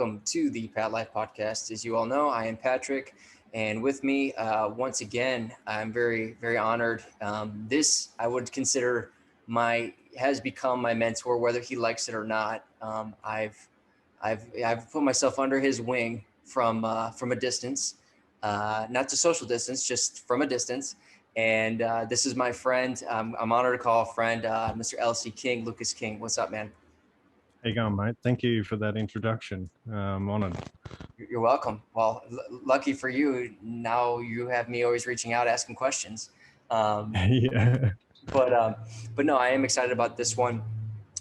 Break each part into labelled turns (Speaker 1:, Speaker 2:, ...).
Speaker 1: welcome to the Pat Life Podcast. As you all know, I am Patrick, and with me, once again, I'm very honored. This I would consider has become my mentor, whether he likes it or not. I've put myself under his wing from a distance, not to social distance, just from a distance. And this is my friend. I'm honored to call a friend, Mr. LC King, Lucas King. What's up, man?
Speaker 2: How you going, mate? Thank you for that introduction. I'm honored.
Speaker 1: You're welcome. Well, lucky for you, now you have me always reaching out, asking questions.
Speaker 2: Yeah.
Speaker 1: But but no, I am excited about this one.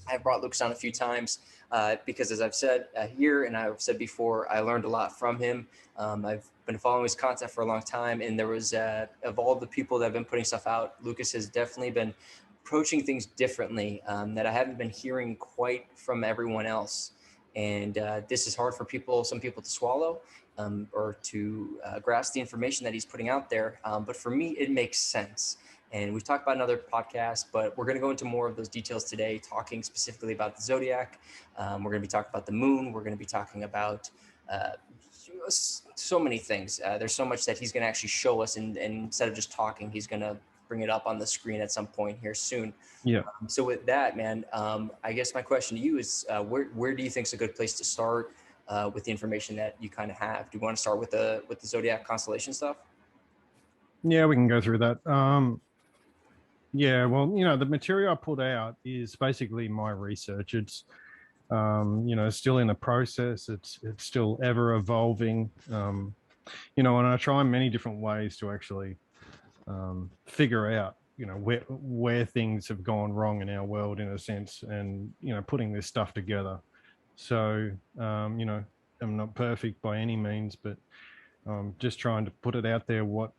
Speaker 1: I've brought Lucas on a few times because, as I've said here and I've said before, I learned a lot from him. I've been following his content for a long time, and there was of all the people that have been putting stuff out, Lucas has definitely been approaching things differently that I haven't been hearing quite from everyone else. And this is hard for some people to swallow or to grasp the information that he's putting out there. But for me, it makes sense. And we've talked about another podcast, but we're going to go into more of those details today, talking specifically about the zodiac. We're going to be talking about the moon. We're going to be talking about so many things. There's so much that he's going to actually show us, and instead of just talking, he's going to bring it up on the screen at some point here soon.
Speaker 2: Yeah.
Speaker 1: So with that, man, I guess my question to you is, where do you think is a good place to start with the information that you kind of have? Do you want to start with the zodiac constellation stuff?
Speaker 2: Yeah, we can go through that. Yeah, well, the material I put out is basically my research. It's still in a process. It's still ever evolving. And I try many different ways to actually figure out where things have gone wrong in our world, in a sense, and putting this stuff together. So I'm not perfect by any means, but just trying to put it out there, what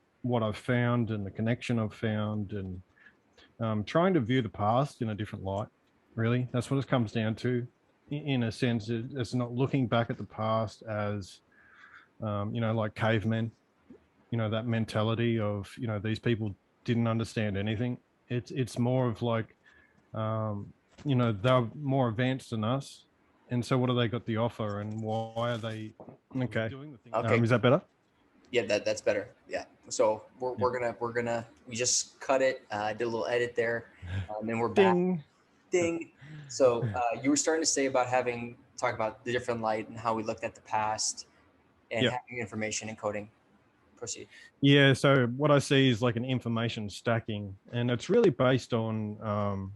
Speaker 2: I've found and the connection I've found, and trying to view the past in a different light. Really, that's what it comes down to. In a sense, it's not looking back at the past as like cavemen, that mentality of these people didn't understand anything. It's more of like they're more advanced than us, and so what have they got to offer, and why are they doing the thing?
Speaker 1: Okay.
Speaker 2: Is that better?
Speaker 1: Yeah, that's better. Yeah. So we're gonna we just cut it, did a little edit there, and we're back.
Speaker 2: Ding.
Speaker 1: Ding. So you were starting to say about talk about the different light and how we looked at the past and
Speaker 2: Yeah.
Speaker 1: having information encoding. Proceed.
Speaker 2: Yeah, so what I see is like an information stacking, and it's really based on how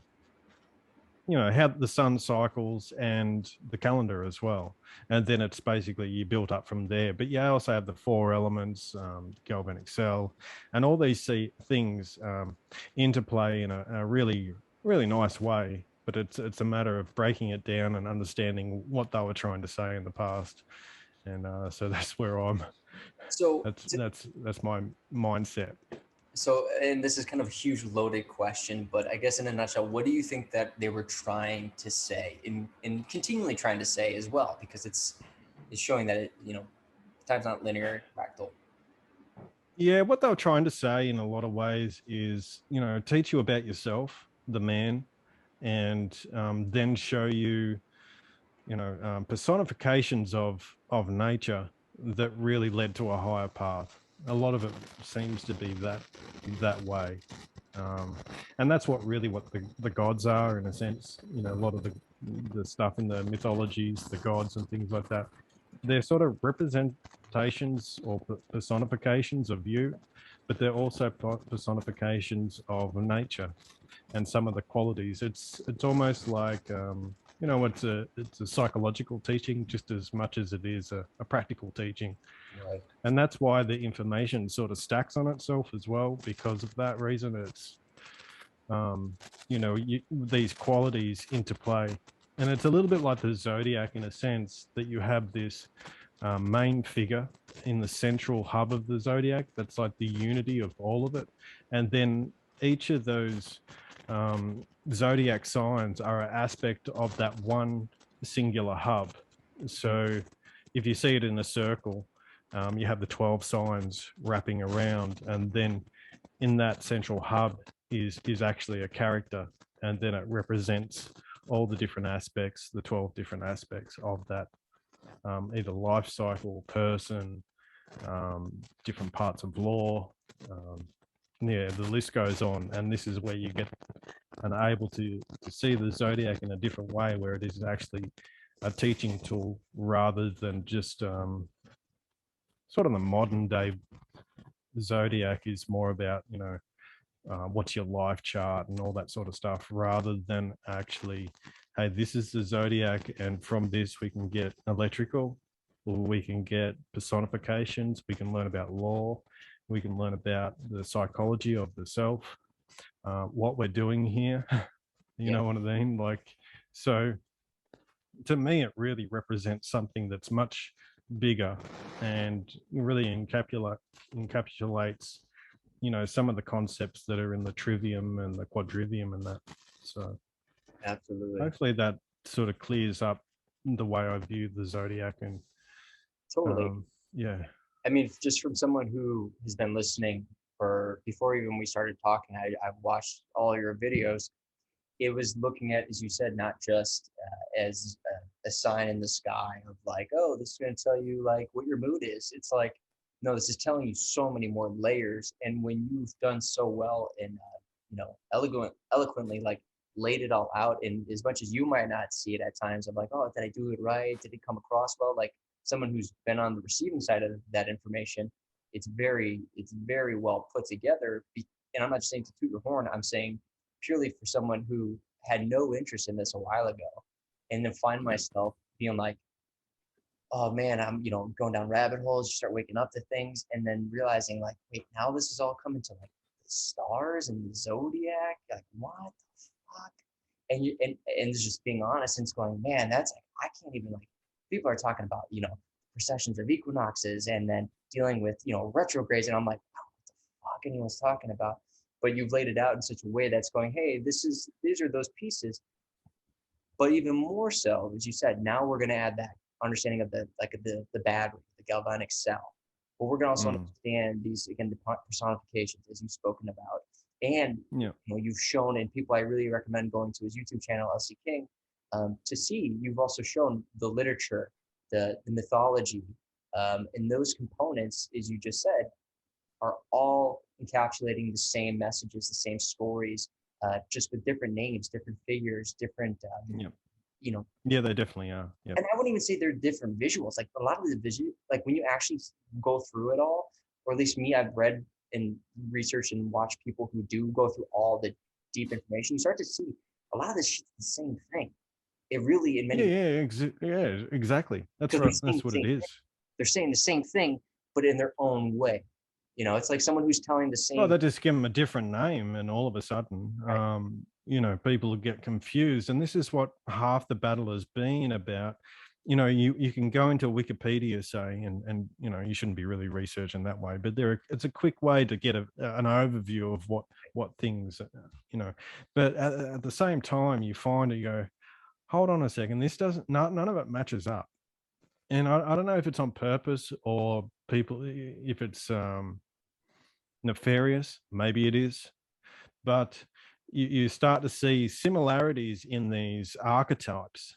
Speaker 2: the sun cycles and the calendar as well, and then it's basically you built up from there. But you also have the four elements, galvanic cell, and all these things interplay in a really nice way. But it's a matter of breaking it down and understanding what they were trying to say in the past, and so that's where I'm.
Speaker 1: So
Speaker 2: That's my mindset.
Speaker 1: So, and this is kind of a huge loaded question, but I guess in a nutshell, what do you think that they were trying to say and continually trying to say as well? Because it's showing that time's not linear, fractal.
Speaker 2: Yeah, what they were trying to say in a lot of ways is, teach you about yourself, the man, and then show you, personifications of nature that really led to a higher path. A lot of it seems to be that way, and that's what the gods are, in a sense. A lot of the stuff in the mythologies, the gods and things like that, they're sort of representations or personifications of you, but they're also personifications of nature and some of the qualities. It's almost like it's a psychological teaching just as much as it is a practical teaching.
Speaker 1: Right.
Speaker 2: And that's why the information sort of stacks on itself as well, because of that reason. It's these qualities interplay, and it's a little bit like the zodiac in a sense that you have this main figure in the central hub of the zodiac that's like the unity of all of it, and then each of those zodiac signs are an aspect of that one singular hub. So if you see it in a circle, you have the 12 signs wrapping around, and then in that central hub is actually a character, and then it represents all the different aspects, the 12 different aspects of that either life cycle, person, different parts of law. Yeah, the list goes on, and this is where you get and able to see the zodiac in a different way, where it is actually a teaching tool rather than just sort of the modern day zodiac is more about, you know, what's your life chart and all that sort of stuff, rather than actually, hey, this is the zodiac, and from this we can get electrical, or we can get personifications, we can learn about law, we can learn about the psychology of the self, what we're doing here. You
Speaker 1: Yeah,
Speaker 2: know what I mean? Like, so to me, it really represents something that's much bigger and really encapsulates, you know, some of the concepts that are in the trivium and the quadrivium and that. So
Speaker 1: absolutely.
Speaker 2: hopefully that sort of clears up the way I view the zodiac. And
Speaker 1: Totally.
Speaker 2: um, yeah,
Speaker 1: I mean, just from someone who has been listening for before even we started talking, I've watched all your videos. It was looking at, as you said, not just as a sign in the sky of like, oh, this is going to tell you like what your mood is. It's like, no, this is telling you so many more layers. And when you've done so well and eloquently like laid it all out, and as much as you might not see it at times, I'm like, oh, did I do it right? Did it come across well? Like someone who's been on the receiving side of that information, it's very well put together. And I'm not just saying to toot your horn. I'm saying purely for someone who had no interest in this a while ago, and then find
Speaker 2: yeah,
Speaker 1: myself being like, oh man, I'm going down rabbit holes. You start waking up to things, and then realizing like, wait, now this is all coming to like the stars and the zodiac. Like, what the fuck? And it's just being honest and it's going, man, that's like I can't even like. People are talking about processions of equinoxes and then dealing with retrogrades, and I'm like, what the fuck anyone's talking about? But you've laid it out in such a way that's going, hey, these are those pieces. But even more so, as you said, now we're going to add that understanding of the battery, the galvanic cell. But we're going to also
Speaker 2: mm,
Speaker 1: understand these again, the personifications as you've spoken about, and
Speaker 2: yeah,
Speaker 1: you've shown, and people I really recommend going to his YouTube channel, LC King, to see. You've also shown the literature, the mythology, and those components, as you just said, are all encapsulating the same messages, the same stories, just with different names, different figures, different,
Speaker 2: yeah,
Speaker 1: you know,
Speaker 2: yeah. They definitely are. Yeah,
Speaker 1: and I wouldn't even say they're different visuals. Like a lot of the visual, like when you actually go through it all, or at least me, I've read and researched and watched people who do go through all the deep information. You start to see a lot of this shit's the same thing. It really, in
Speaker 2: yeah,
Speaker 1: many,
Speaker 2: yeah, yeah. Exactly. That's
Speaker 1: because
Speaker 2: right. That's what it is.
Speaker 1: they're saying the same thing, but in their own way. It's like someone who's telling the
Speaker 2: Well,
Speaker 1: same.
Speaker 2: they just give them a different name, and all of a sudden,
Speaker 1: Right.
Speaker 2: you know, people get confused. And this is what half the battle has been about. You know, you can go into Wikipedia, say, and you know, you shouldn't be really researching that way, but it's a quick way to get an overview of what things, you know. But at the same time, you find you go, hold on a second, this doesn't, none of it matches up. And I don't know if it's on purpose or people, if it's nefarious, maybe it is, but you start to see similarities in these archetypes,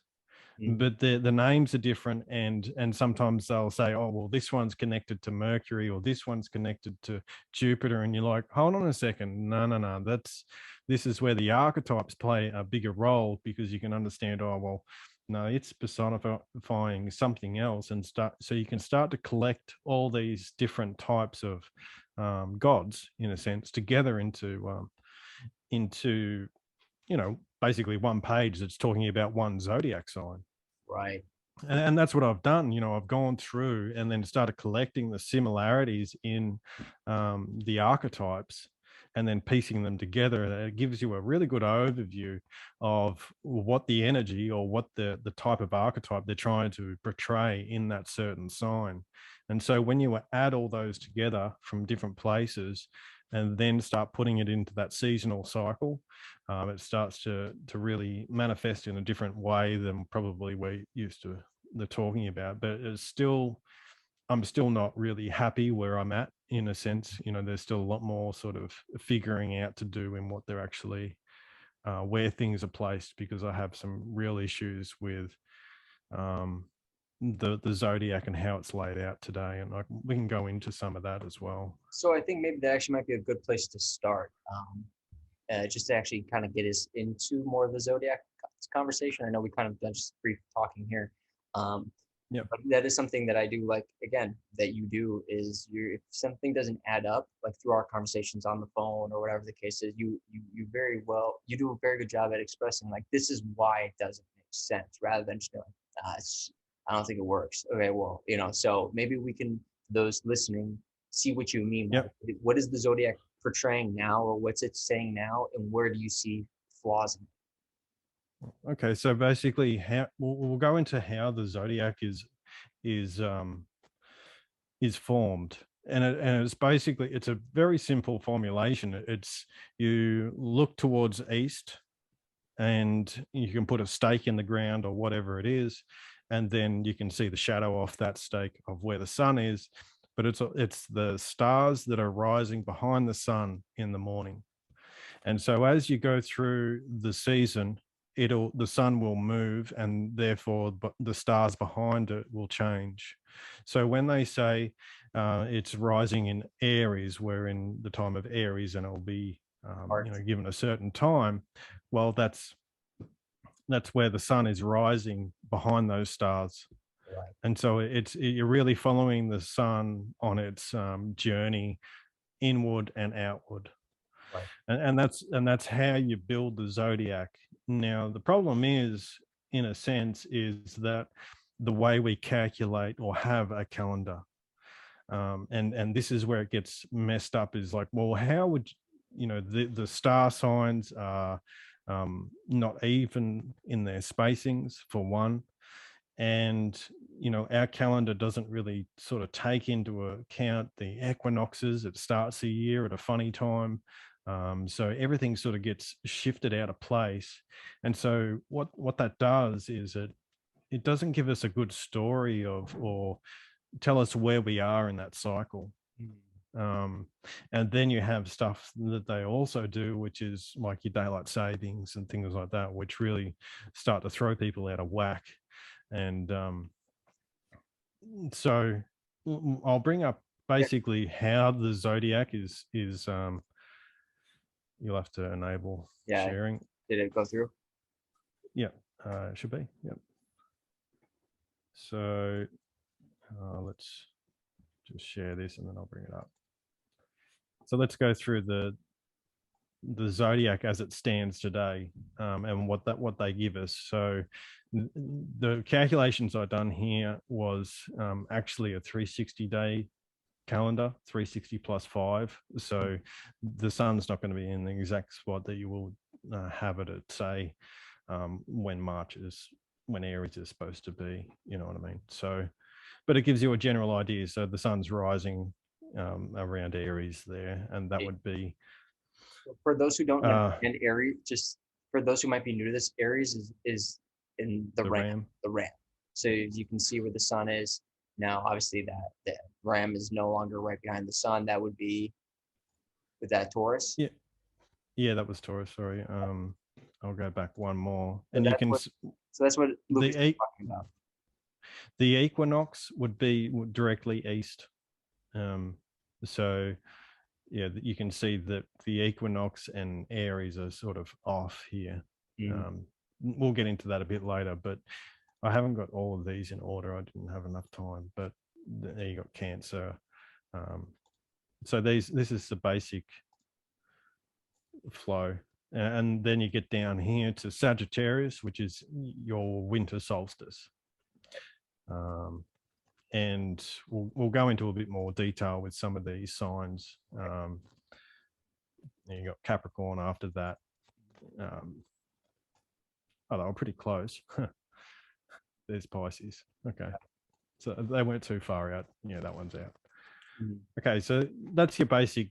Speaker 1: Mhm.
Speaker 2: but the names are different, and sometimes they'll say, oh well, this one's connected to Mercury or this one's connected to Jupiter, and you're like, hold on a second, no, this is where the archetypes play a bigger role, because you can understand, oh well, no, it's personifying something else, and start, so you can start to collect all these different types of gods, in a sense, together into, you know, basically one page that's talking about one zodiac sign.
Speaker 1: Right.
Speaker 2: And that's what I've done. You know, I've gone through and then started collecting the similarities in the archetypes, and then piecing them together. And it gives you a really good overview of what the energy, or what the type of archetype they're trying to portray in that certain sign. And so when you add all those together from different places, and then start putting it into that seasonal cycle, it starts to really manifest in a different way than probably we're used to the talking about. But it's still, I'm still not really happy where I'm at, in a sense. You know, there's still a lot more sort of figuring out to do in what they're actually, where things are placed, because I have some real issues with, um, the zodiac and how it's laid out today, and we can go into some of that as well.
Speaker 1: So I think maybe that actually might be a good place to start, just to actually kind of get us into more of the zodiac conversation. I know we kind of done just brief talking here, um,
Speaker 2: Yep.
Speaker 1: but that is something that I do like. Again, that you do is you if something doesn't add up, like through our conversations on the phone or whatever the case is, you very well you do a very good job at expressing like this is why it doesn't make sense, rather than just going, I don't think it works. Okay, well, so maybe we can those listening see what you mean by
Speaker 2: Yep.
Speaker 1: it. What is the zodiac portraying now, or what's it saying now, and where do you see flaws in
Speaker 2: Okay. So basically, how we'll go into how the zodiac is um, is formed. And it's basically, it's a very simple formulation. It's, you look towards east, and you can put a stake in the ground or whatever it is, and then you can see the shadow off that stake of where the sun is. But it's the stars that are rising behind the sun in the morning. And so as you go through the season, the sun will move, and therefore the stars behind it will change. So when they say it's rising in Aries, we're in the time of Aries, and it'll be
Speaker 1: art?
Speaker 2: given a certain time. Well, that's where the sun is rising behind those stars.
Speaker 1: Right,
Speaker 2: And so you're really following the sun on its journey inward and outward.
Speaker 1: right.
Speaker 2: And that's how you build the zodiac. Now the problem is, in a sense, is that the way we calculate or have a calendar, and this is where it gets messed up, is like, well, how would the star signs are not even in their spacings, for one. And our calendar doesn't really sort of take into account the equinoxes. It starts the year at a funny time. So everything sort of gets shifted out of place. And so what that does is it doesn't give us a good story of, or tell us where we are in that cycle.
Speaker 1: Mm.
Speaker 2: um, and then you have stuff that they also do, which is like your daylight savings and things like that, which really start to throw people out of whack. And so I'll bring up
Speaker 1: Yeah,
Speaker 2: basically how the zodiac is. You'll have to enable
Speaker 1: yeah.
Speaker 2: sharing.
Speaker 1: Did it go through?
Speaker 2: Yeah, it should be. Yep. So let's just share this, and then I'll bring it up. So let's go through the zodiac as it stands today, and what they give us. So the calculations I've done here was actually a 360-day calendar, 360 plus 5. So the sun's not going to be in the exact spot that you will have it at, say, when Aries is supposed to be. You know what I mean? So, but it gives you a general idea. So the sun's rising around Aries there, and that
Speaker 1: Yeah.
Speaker 2: would be
Speaker 1: For those who don't
Speaker 2: uh,
Speaker 1: understand Aries, just for those who might be new to this, Aries is in the
Speaker 2: the
Speaker 1: ram,
Speaker 2: Ram.
Speaker 1: the ram. So you can see where the sun is now. Obviously, that the ram is no longer right behind the sun. That would be with that Taurus.
Speaker 2: Yeah, yeah, that was Taurus. Sorry. I'll go back one more,
Speaker 1: So
Speaker 2: and you
Speaker 1: that's
Speaker 2: can
Speaker 1: what so that's what Lucas is
Speaker 2: the
Speaker 1: talking about.
Speaker 2: the equinox would be directly east. So yeah, you can see that the equinox and Aries are sort of off here.
Speaker 1: Mm.
Speaker 2: We'll get into that a bit later, but I haven't got all of these in order. I didn't have enough time. But there you got Cancer. Um, so this is the basic flow. And then you get down here to Sagittarius, which is your winter solstice. Um, and we'll go into a bit more detail with some of these signs. You got Capricorn after that. Oh, they were pretty close. There's Pisces. Okay. So they weren't too far out. Yeah, that one's out.
Speaker 1: Mm.
Speaker 2: Okay, so that's your basic,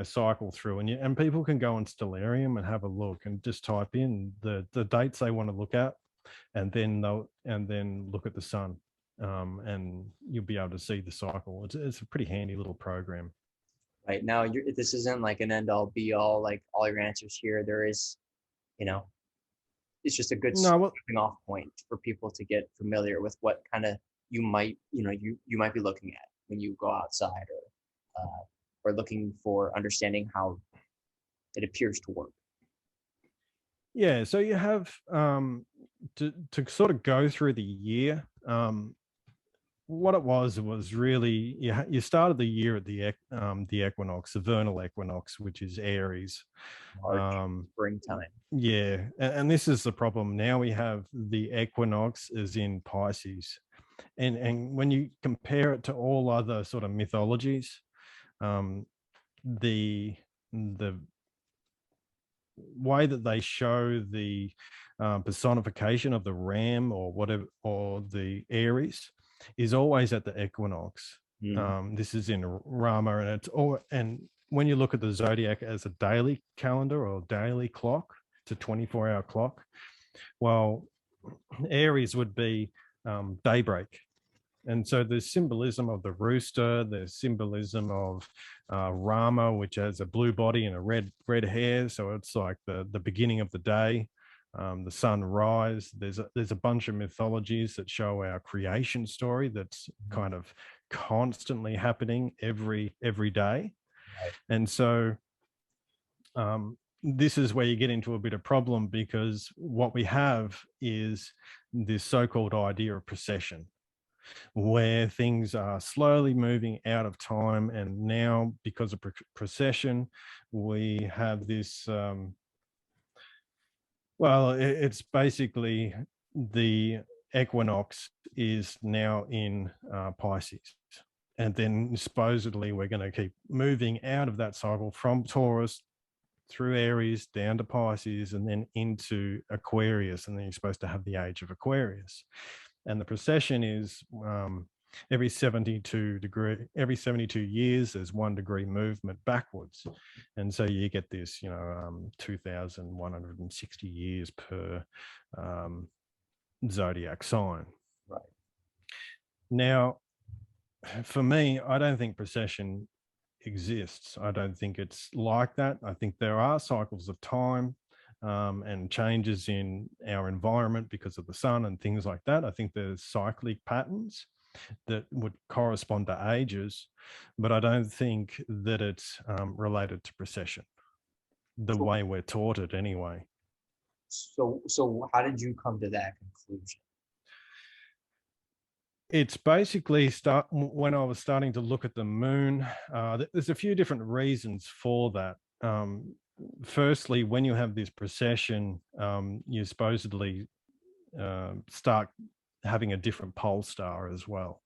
Speaker 2: cycle through, and people can go on Stellarium and have a look and just type in the dates they want to look at, and then look at the sun, and you'll be able to see the cycle. It's a pretty handy little program.
Speaker 1: Right now, this isn't like an end all be all. Like all your answers here, there is, you know, it's just a good
Speaker 2: No, well,
Speaker 1: stepping off point for people to get familiar with what kind of you might, you might be looking at when you go outside, or looking for understanding how it appears to work?
Speaker 2: Yeah, so you have to sort of go through the year. What it was really you started the year at the equinox, the vernal equinox, which is Aries.
Speaker 1: March,
Speaker 2: Um,
Speaker 1: springtime.
Speaker 2: yeah, and this is the problem. Now we have the equinox is in Pisces, and when you compare it to all other sort of mythologies, um, the the way that they show the personification of the ram or whatever, or the Aries, is always at the equinox.
Speaker 1: Mm,
Speaker 2: This is in Rama, and it's all. And when you look at the zodiac as a daily calendar or daily clock, it's a 24-hour clock. Well, Aries would be daybreak, and so there's symbolism of the rooster, there's symbolism of Rama, which has a blue body and a red hair. So it's like the beginning of the day, the sunrise. There's a bunch of mythologies that show our creation story that's kind of constantly happening every day.
Speaker 1: right.
Speaker 2: And so this is where you get into a bit of problem, because what we have is this so-called idea of procession, where things are slowly moving out of time. And now, because of procession, we have this, well, it's basically the equinox is now in Pisces. And then supposedly we're going to keep moving out of that cycle from Taurus through Aries down to Pisces and then into Aquarius. And then you're supposed to have the age of Aquarius. And the procession is every 72 years, there's 1 degree movement backwards. And so you get this, 2,160 years per zodiac sign.
Speaker 1: Right.
Speaker 2: Now, for me, I don't think procession exists. I don't think it's like that. I think there are cycles of time and changes in our environment because of the sun and things like that. I think there's cyclic patterns that would correspond to ages, but I don't think that it's related to procession, the
Speaker 1: So,
Speaker 2: way we're taught it anyway.
Speaker 1: so how did you come to that conclusion?
Speaker 2: It's basically when I was starting to look at the moon. There's a few different reasons for that. Firstly, when you have this procession, you supposedly start having a different pole star as well.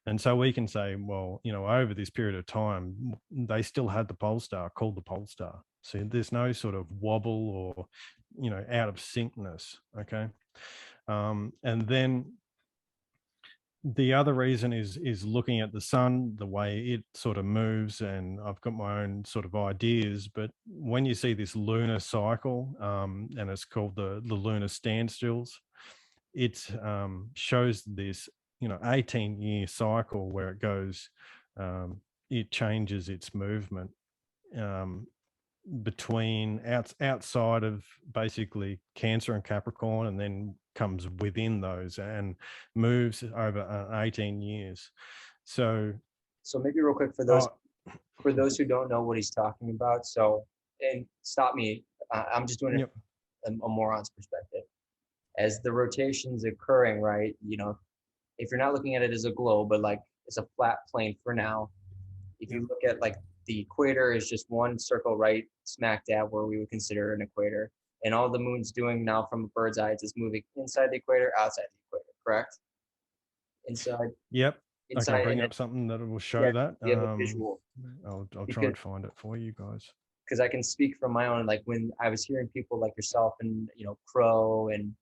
Speaker 2: And so we can say, well, over this period of time, they still had the pole star called the pole star. So there's no sort of wobble or, out of syncness. Okay. And then the other reason is looking at the sun, the way it sort of moves, and I've got my own sort of ideas. But when you see this lunar cycle, and it's called the lunar standstills, it shows this 18-year cycle where it goes, it changes its movement um, between outside of basically Cancer and Capricorn, and then comes within those and moves over 18 years. So
Speaker 1: So maybe real quick
Speaker 2: uh,
Speaker 1: for those who don't know what he's talking about. So, and stop me, I'm just doing it
Speaker 2: yep,
Speaker 1: from a moron's perspective. As the rotation's occurring, right? If you're not looking at it as a globe, but like it's a flat plane for now. If
Speaker 2: yep,
Speaker 1: you look at like the equator is just one circle right smack dab where we would consider an equator. And all the moon's doing now from a bird's eye is just moving inside the equator, outside the equator, correct? Inside,
Speaker 2: yep. I can
Speaker 1: inside, and
Speaker 2: bring
Speaker 1: then,
Speaker 2: up something that will
Speaker 1: yeah,
Speaker 2: show that.
Speaker 1: you have a visual
Speaker 2: I'll try
Speaker 1: because
Speaker 2: and find it for you guys.
Speaker 1: I can speak from my own, like when I was hearing people like yourself and Crow and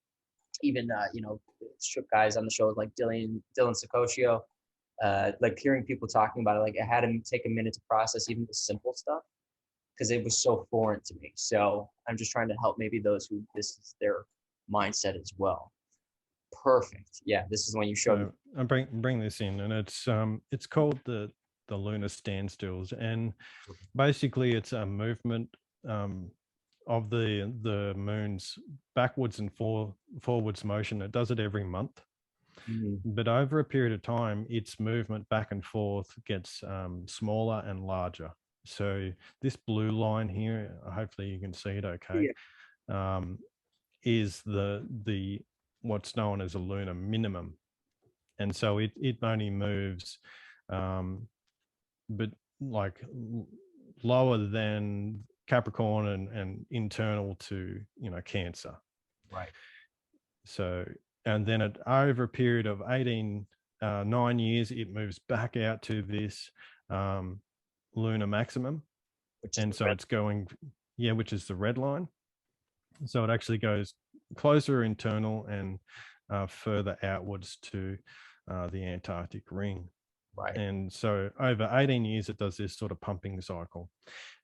Speaker 1: even guys on the show like Dylan Sicoccio, like hearing people talking about it, like it had to take a minute to process even the simple stuff because it was so foreign to me. So I'm just trying to help maybe those who this is their mindset as well. Perfect. Yeah, this is when you showed me.
Speaker 2: So I bring this in, and it's called the lunar standstills, and basically it's a movement of the moon's backwards and forwards motion. It does it every month.
Speaker 1: Mhm.
Speaker 2: But over a period of time, its movement back and forth gets smaller and larger. So this blue line here, hopefully you can see it okay,
Speaker 1: Yeah.
Speaker 2: um, is the what's known as a lunar minimum. And so it only moves, but like lower than Capricorn and internal to, Cancer.
Speaker 1: Right.
Speaker 2: So, and then over a period of 9 years, it moves back out to this um, lunar maximum.
Speaker 1: Which is
Speaker 2: And
Speaker 1: the
Speaker 2: so
Speaker 1: red.
Speaker 2: it's going, yeah, which is the red line. So it actually goes closer internal and further outwards to the Antarctic ring.
Speaker 1: Right.
Speaker 2: And so over 18 years, it does this sort of pumping cycle.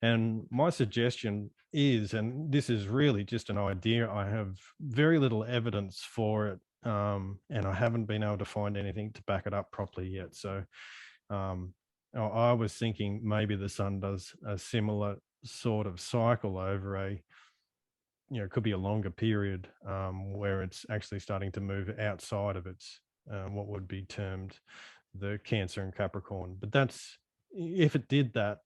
Speaker 2: And my suggestion is, and this is really just an idea, I have very little evidence for it, and I haven't been able to find anything to back it up properly yet. So I was thinking maybe the sun does a similar sort of cycle over it could be a longer period where it's actually starting to move outside of its what would be termed the Cancer and Capricorn. But that's, if it did that,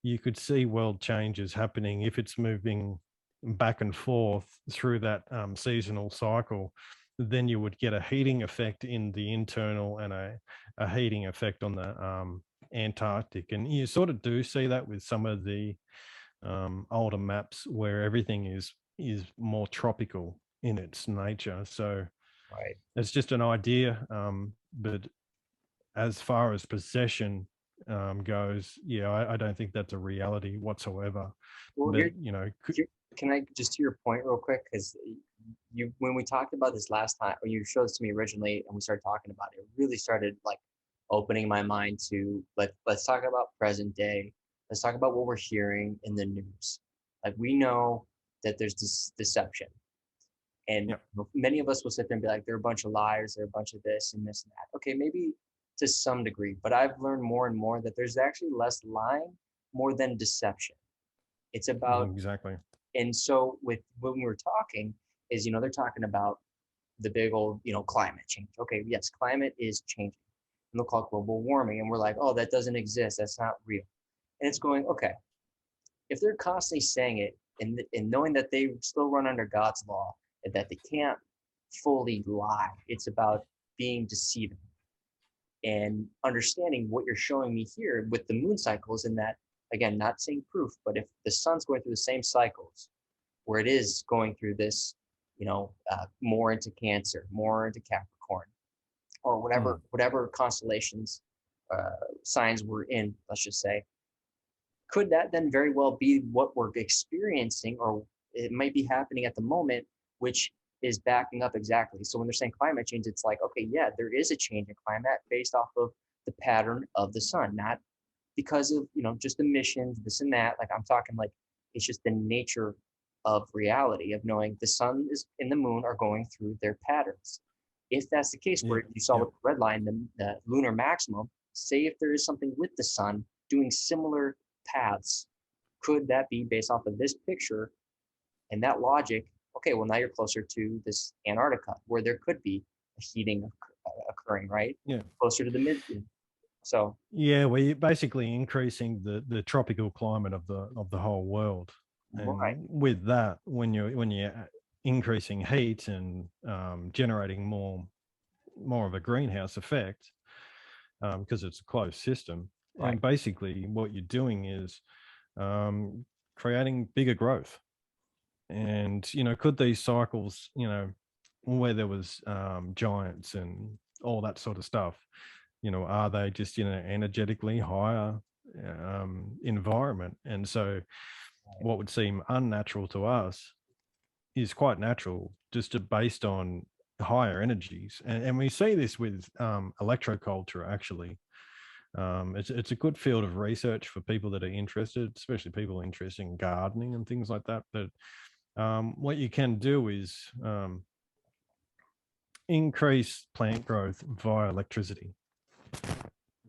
Speaker 2: you could see world changes happening if it's moving back and forth through that seasonal cycle. Then you would get a heating effect in the internal and a heating effect on the Antarctic. And you sort of do see that with some of the older maps where everything is more tropical in its nature. So
Speaker 1: Right.
Speaker 2: it's just an idea, but as far as possession goes, yeah, I don't think that's a reality whatsoever.
Speaker 1: Well,
Speaker 2: But
Speaker 1: here, can I just to your point real quick? Because you, when we talked about this last time, when you showed this to me originally, and we started talking about it, it really started like opening my mind to let's talk about present day. Let's talk about what we're hearing in the news. Like we know that there's this deception, and
Speaker 2: yeah,
Speaker 1: many of us will sit there and be like, they're a bunch of liars, they're a bunch of this and this and that. Okay, maybe to some degree, but I've learned more and more that there's actually less lying more than deception. It's about,
Speaker 2: exactly.
Speaker 1: and so with when we were talking is, they're talking about the big old, climate change. Okay, yes, climate is changing. And they'll call it global warming. And we're like, oh, that doesn't exist. That's not real. And it's going, okay, if they're constantly saying it and knowing that they still run under God's law and that they can't fully lie, it's about being deceiving and understanding what you're showing me here with the moon cycles. And that, again, not saying proof, but if the sun's going through the same cycles where it is going through this, more into Cancer, more into Capricorn, or
Speaker 2: Mm.
Speaker 1: whatever constellations signs we're in, let's just say, could that then very well be what we're experiencing, or it might be happening at the moment, which is backing up exactly. So when they're saying climate change, it's like, okay, yeah, there is a change in climate based off of the pattern of the sun, not because of, just emissions, this and that. Like I'm talking like it's just the nature of reality of knowing the sun is and the moon are going through their patterns. If that's the case,
Speaker 2: Yeah,
Speaker 1: where you saw
Speaker 2: yeah.
Speaker 1: with the red line, the lunar maximum, say if there is something with the sun doing similar paths, could that be based off of this picture and that logic? Okay, well now you're closer to this Antarctica where there could be a heating occurring, right?
Speaker 2: Yeah.
Speaker 1: Closer to the mid. So
Speaker 2: Yeah, well, you're basically increasing the tropical climate of the whole world,
Speaker 1: right,
Speaker 2: and with that, when you're increasing heat and generating more of a greenhouse effect, because it's a closed system,
Speaker 1: right,
Speaker 2: and basically what you're doing is creating bigger growth. And could these cycles, where there was giants and all that sort of stuff, are they just in an energetically higher environment? And so
Speaker 1: right.
Speaker 2: what would seem unnatural to us is quite natural, just based on higher energies. And we see this with electroculture, actually. It's a good field of research for people that are interested, especially people interested in gardening and things like that. But what you can do is increase plant growth via electricity.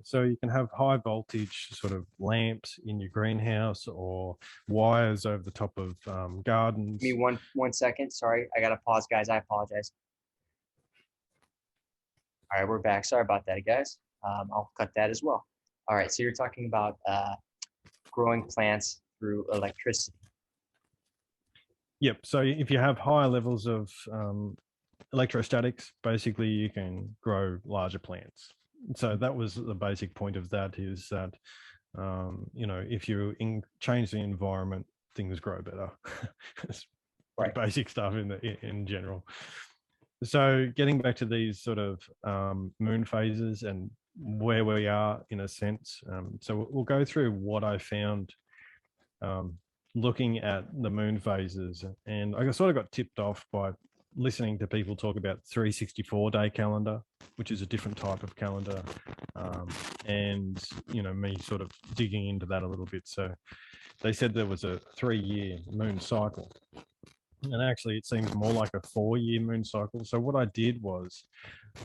Speaker 2: So you can have high voltage sort of lamps in your greenhouse or wires over the top of
Speaker 1: Me
Speaker 2: gardens.
Speaker 1: one second. Sorry, I gotta pause, guys. I apologize. All right, we're back. Sorry about that, guys. I'll cut that as well. All right, so you're talking about growing plants through electricity.
Speaker 2: Yep. So if you have higher levels of electrostatics, basically you can grow larger plants. So that was the basic point of that, is that you know, if you change the environment, things grow better. It's pretty
Speaker 1: Right.
Speaker 2: basic stuff in general. So getting back to these sort of moon phases and where we are in a sense. So we'll go through what I found um, looking at the moon phases, and I sort of got tipped off by listening to people talk about 364-day calendar, which is a different type of calendar, and you know, me sort of digging into that a little bit. So they said there was a 3-year moon cycle, and actually it seems more like a 4-year moon cycle. So what I did was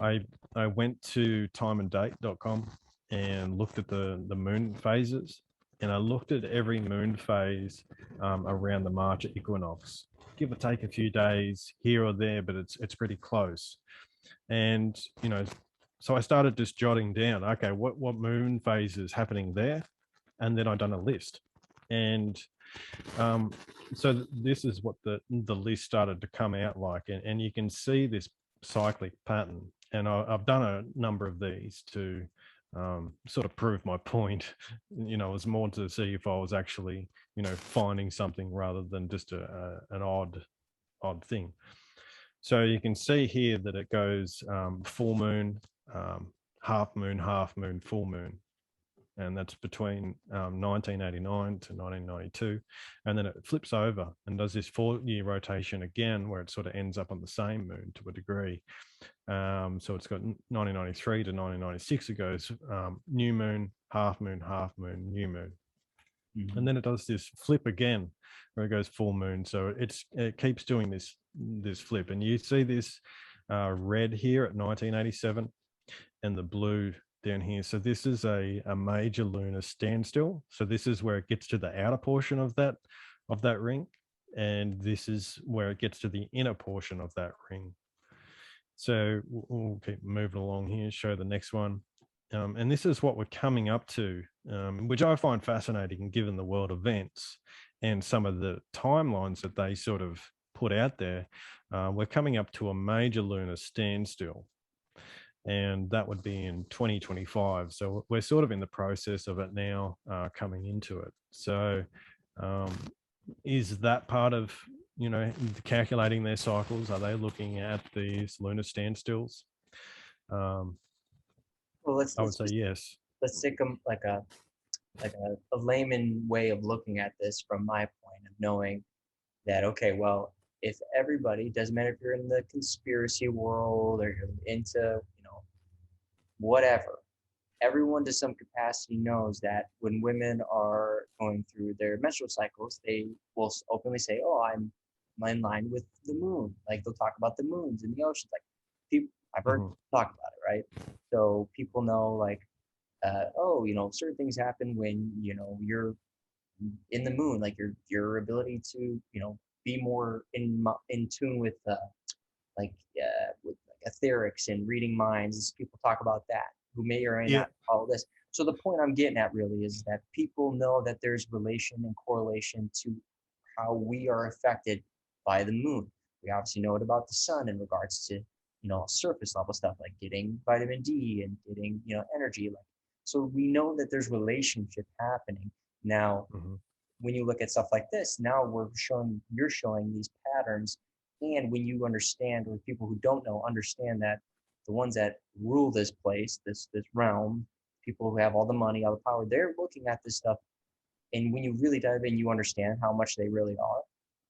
Speaker 2: I went to timeanddate.com and looked at the moon phases, and I looked at every moon phase around the March equinox, give or take a few days here or there, but it's pretty close. And you know, so I started just jotting down, okay, what moon phase is happening there, and then I done a list. And so this is what the list started to come out like, and you can see this cyclic pattern. And I've done a number of these to sort of prove my point. You know, it was more to see if I was actually, you know, finding something rather than just an odd thing. So you can see here that it goes full moon, half moon, full moon. And that's between 1989 to 1992. And then it flips over and does this 4-year rotation again, where it sort of ends up on the same moon to a degree. So it's got 1993 to 1996, it goes new moon, new moon. Mm-hmm. And then it does this flip again, where it goes full moon. So it keeps doing this flip. And you see this red here at 1987 and the blue down here. So this is a major lunar standstill. So this is where it gets to the outer portion of that ring, and this is where it gets to the inner portion of that ring. So we'll keep moving along here, show the next one. And this is what we're coming up to, which I find fascinating given the world events and some of the timelines that they sort of put out there. We're coming up to a major lunar standstill, and that would be in 2025. So we're sort of in the process of it now, coming into it. So is that part of, you know, calculating their cycles? Are they looking at these lunar standstills?
Speaker 1: Well,
Speaker 2: I would say yes.
Speaker 1: Let's take a layman way of looking at this from my point of knowing that, okay, well, if everybody, doesn't matter if you're in the conspiracy world or you're into, you know, whatever, everyone to some capacity knows that when women are going through their menstrual cycles, they will openly say, oh, I'm in line with the moon. Like they'll talk about the moons and the oceans. Like people, I've heard talk about it, right? So people know, like, oh, you know, certain things happen when, you know, you're in the moon, like your ability to, you know, be more in tune with like with like etherics and reading minds. People talk about that who may or may not follow this. So the point I'm getting at really is that people know that there's relation and correlation to how we are affected by the moon. We obviously know it about the sun in regards to, you know, surface level stuff like getting vitamin D and getting, you know, energy. Like, so we know that there's relationship happening. Now, when you look at stuff like this, now you're showing these patterns. And when you understand, or people who don't know understand that the ones that rule this place, this realm, people who have all the money, all the power, they're looking at this stuff. And when you really dive in, you understand how much they really are.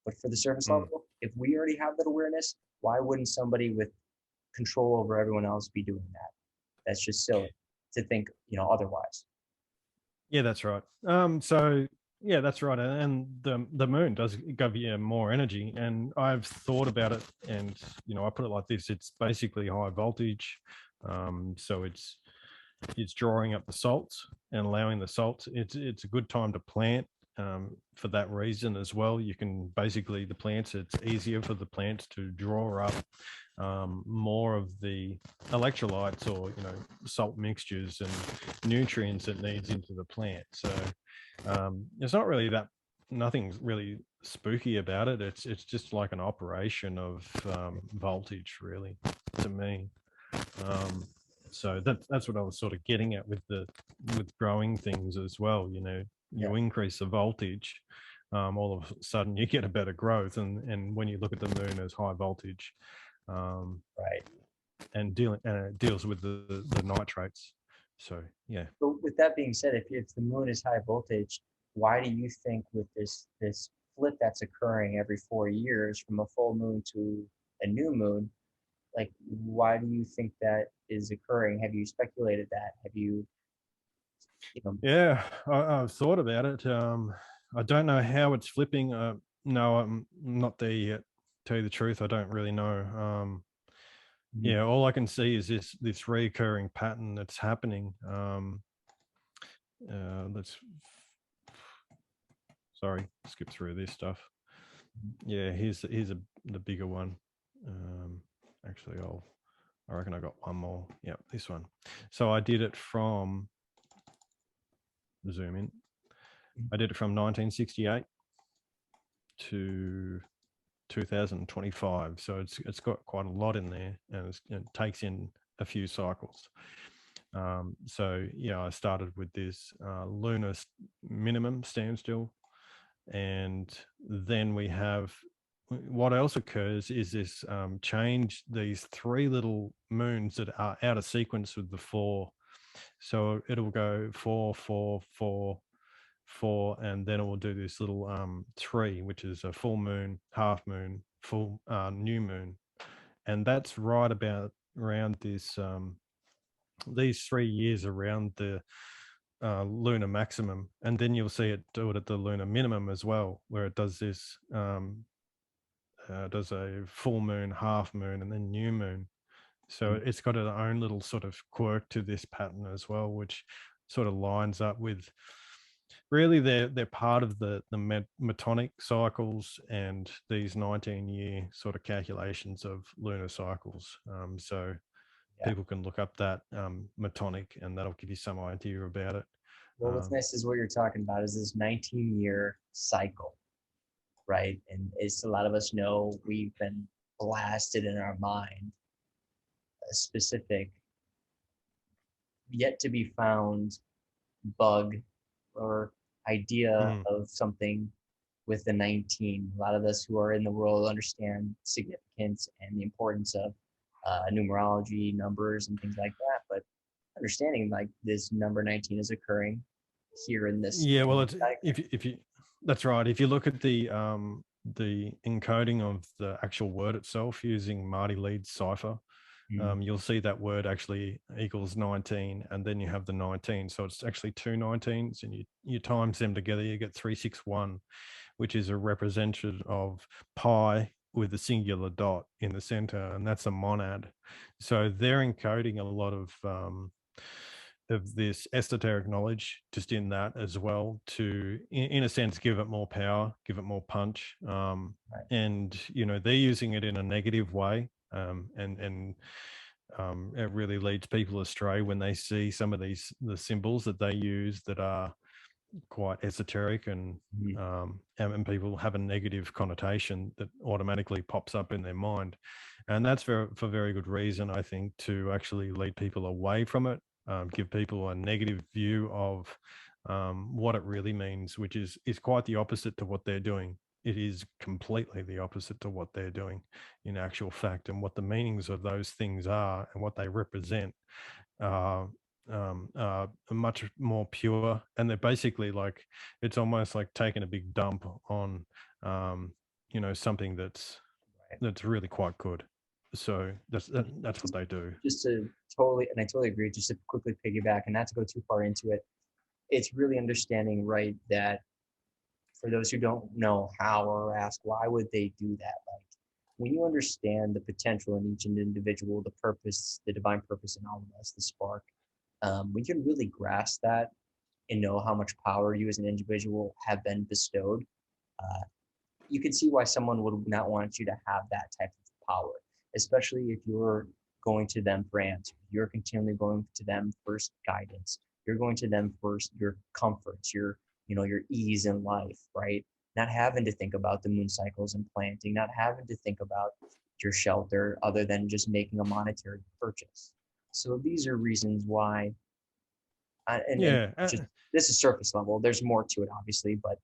Speaker 1: But for the surface level, if we already have that awareness, why wouldn't somebody with control over everyone else be doing that? That's just silly to think, you know, otherwise.
Speaker 2: Yeah, that's right. So yeah, that's right. And the moon does give you more energy. And I've thought about it, and you know, I put it like this: it's basically high voltage. So it's drawing up the salts and allowing the salts. It's a good time to plant for that reason as well. You can basically, it's easier for the plants to draw up more of the electrolytes or salt mixtures and nutrients it needs into the plant. So it's not really that, nothing's really spooky about it. It's just like an operation of voltage, really, to me. So that's what I was sort of getting at with growing things as well. You increase the voltage, all of a sudden you get a better growth, and when you look at the moon as high voltage,
Speaker 1: Right.
Speaker 2: and it deals with the nitrates. So yeah.
Speaker 1: But with that being said, if the moon is high voltage, why do you think with this flip that's occurring every 4 years from a full moon to a new moon, like why do you think that is occurring? Have you speculated that? Have you?
Speaker 2: Yeah, I've thought about it. I don't know how it's flipping. No, I'm not there yet. Tell you the truth, I don't really know. Yeah, all I can see is this recurring pattern that's happening. Let's sorry, skip through this stuff. Yeah, here's the bigger one. Actually, I reckon I got one more. Yeah, this one. So I did it from, zoom in. I did it from 1968 to 2025. So it's got quite a lot in there, and it takes in a few cycles. So yeah, I started with this lunar minimum standstill, and then we have, what else occurs is this change, these three little moons that are out of sequence with the four. So it'll go 4, 4, 4, 4, and then it will do this little 3, which is a full moon, half moon, full new moon, and that's right about around this these 3 years around the lunar maximum, and then you'll see it do it at the lunar minimum as well, where it does this does a full moon, half moon, and then new moon. So it's got its own little sort of quirk to this pattern as well, which sort of lines up with, really, they're part of the metonic cycles and these 19-year sort of calculations of lunar cycles. So people can look up that metonic, and that'll give you some idea about it.
Speaker 1: Well, what's nice is what you're talking about is this 19-year cycle, right? And as a lot of us know, we've been blasted in our mind a specific, yet to be found bug or idea of something with the 19. A lot of us who are in the world understand significance and the importance of numerology, numbers, and things like that. But understanding like this number 19 is occurring here in this.
Speaker 2: Yeah, well, it's, if you that's right. If you look at the encoding of the actual word itself using Marty Leeds cipher, you'll see that word actually equals 19, and then you have the 19. So it's actually two 19s, and you times them together, you get 361, which is a representative of pi with a singular dot in the center, and that's a monad. So they're encoding a lot of this esoteric knowledge just in that as well, to in a sense give it more power, give it more punch. And they're using it in a negative way, and it really leads people astray when they see some of the symbols that they use that are quite esoteric, and people have a negative connotation that automatically pops up in their mind, and that's for very good reason, I think, to actually lead people away from it, give people a negative view of what it really means, which is quite the opposite to what they're doing. It is completely the opposite to what they're doing in actual fact, and what the meanings of those things are and what they represent much more pure, and they're basically like, it's almost like taking a big dump on something that's really quite good. So that's what they do.
Speaker 1: Just to totally, and I totally agree, just to quickly piggyback and not to go too far into it, it's really understanding, right, that for those who don't know how or ask why would they do that, like when you understand the potential in each individual, the purpose, the divine purpose in all of us, the spark, we can really grasp that and know how much power you as an individual have been bestowed. You can see why someone would not want you to have that type of power. especially if you're going to them for answers. You're continually going to them for guidance. You're going to them for your comforts, your, your ease in life, right? Not having to think about the moon cycles and planting, not having to think about your shelter other than just making a monetary purchase. So these are reasons why, and
Speaker 2: Yeah.
Speaker 1: just this is surface level. There's more to it, obviously, but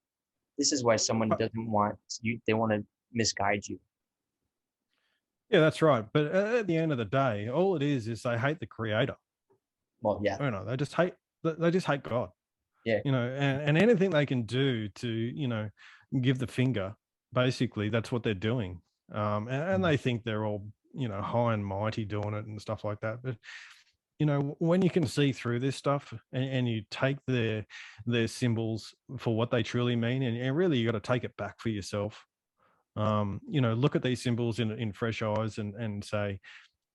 Speaker 1: this is why someone doesn't want you. They want to misguide you.
Speaker 2: Yeah, that's right. But at the end of the day, all it is they hate the creator.
Speaker 1: Well, yeah,
Speaker 2: They just hate God.
Speaker 1: yeah,
Speaker 2: And anything they can do to, give the finger, basically that's what they're doing. And they think they're all, high and mighty doing it and stuff like that. But when you can see through this stuff, and you take their symbols for what they truly mean, and really you got to take it back for yourself. Look at these symbols in fresh eyes, and say,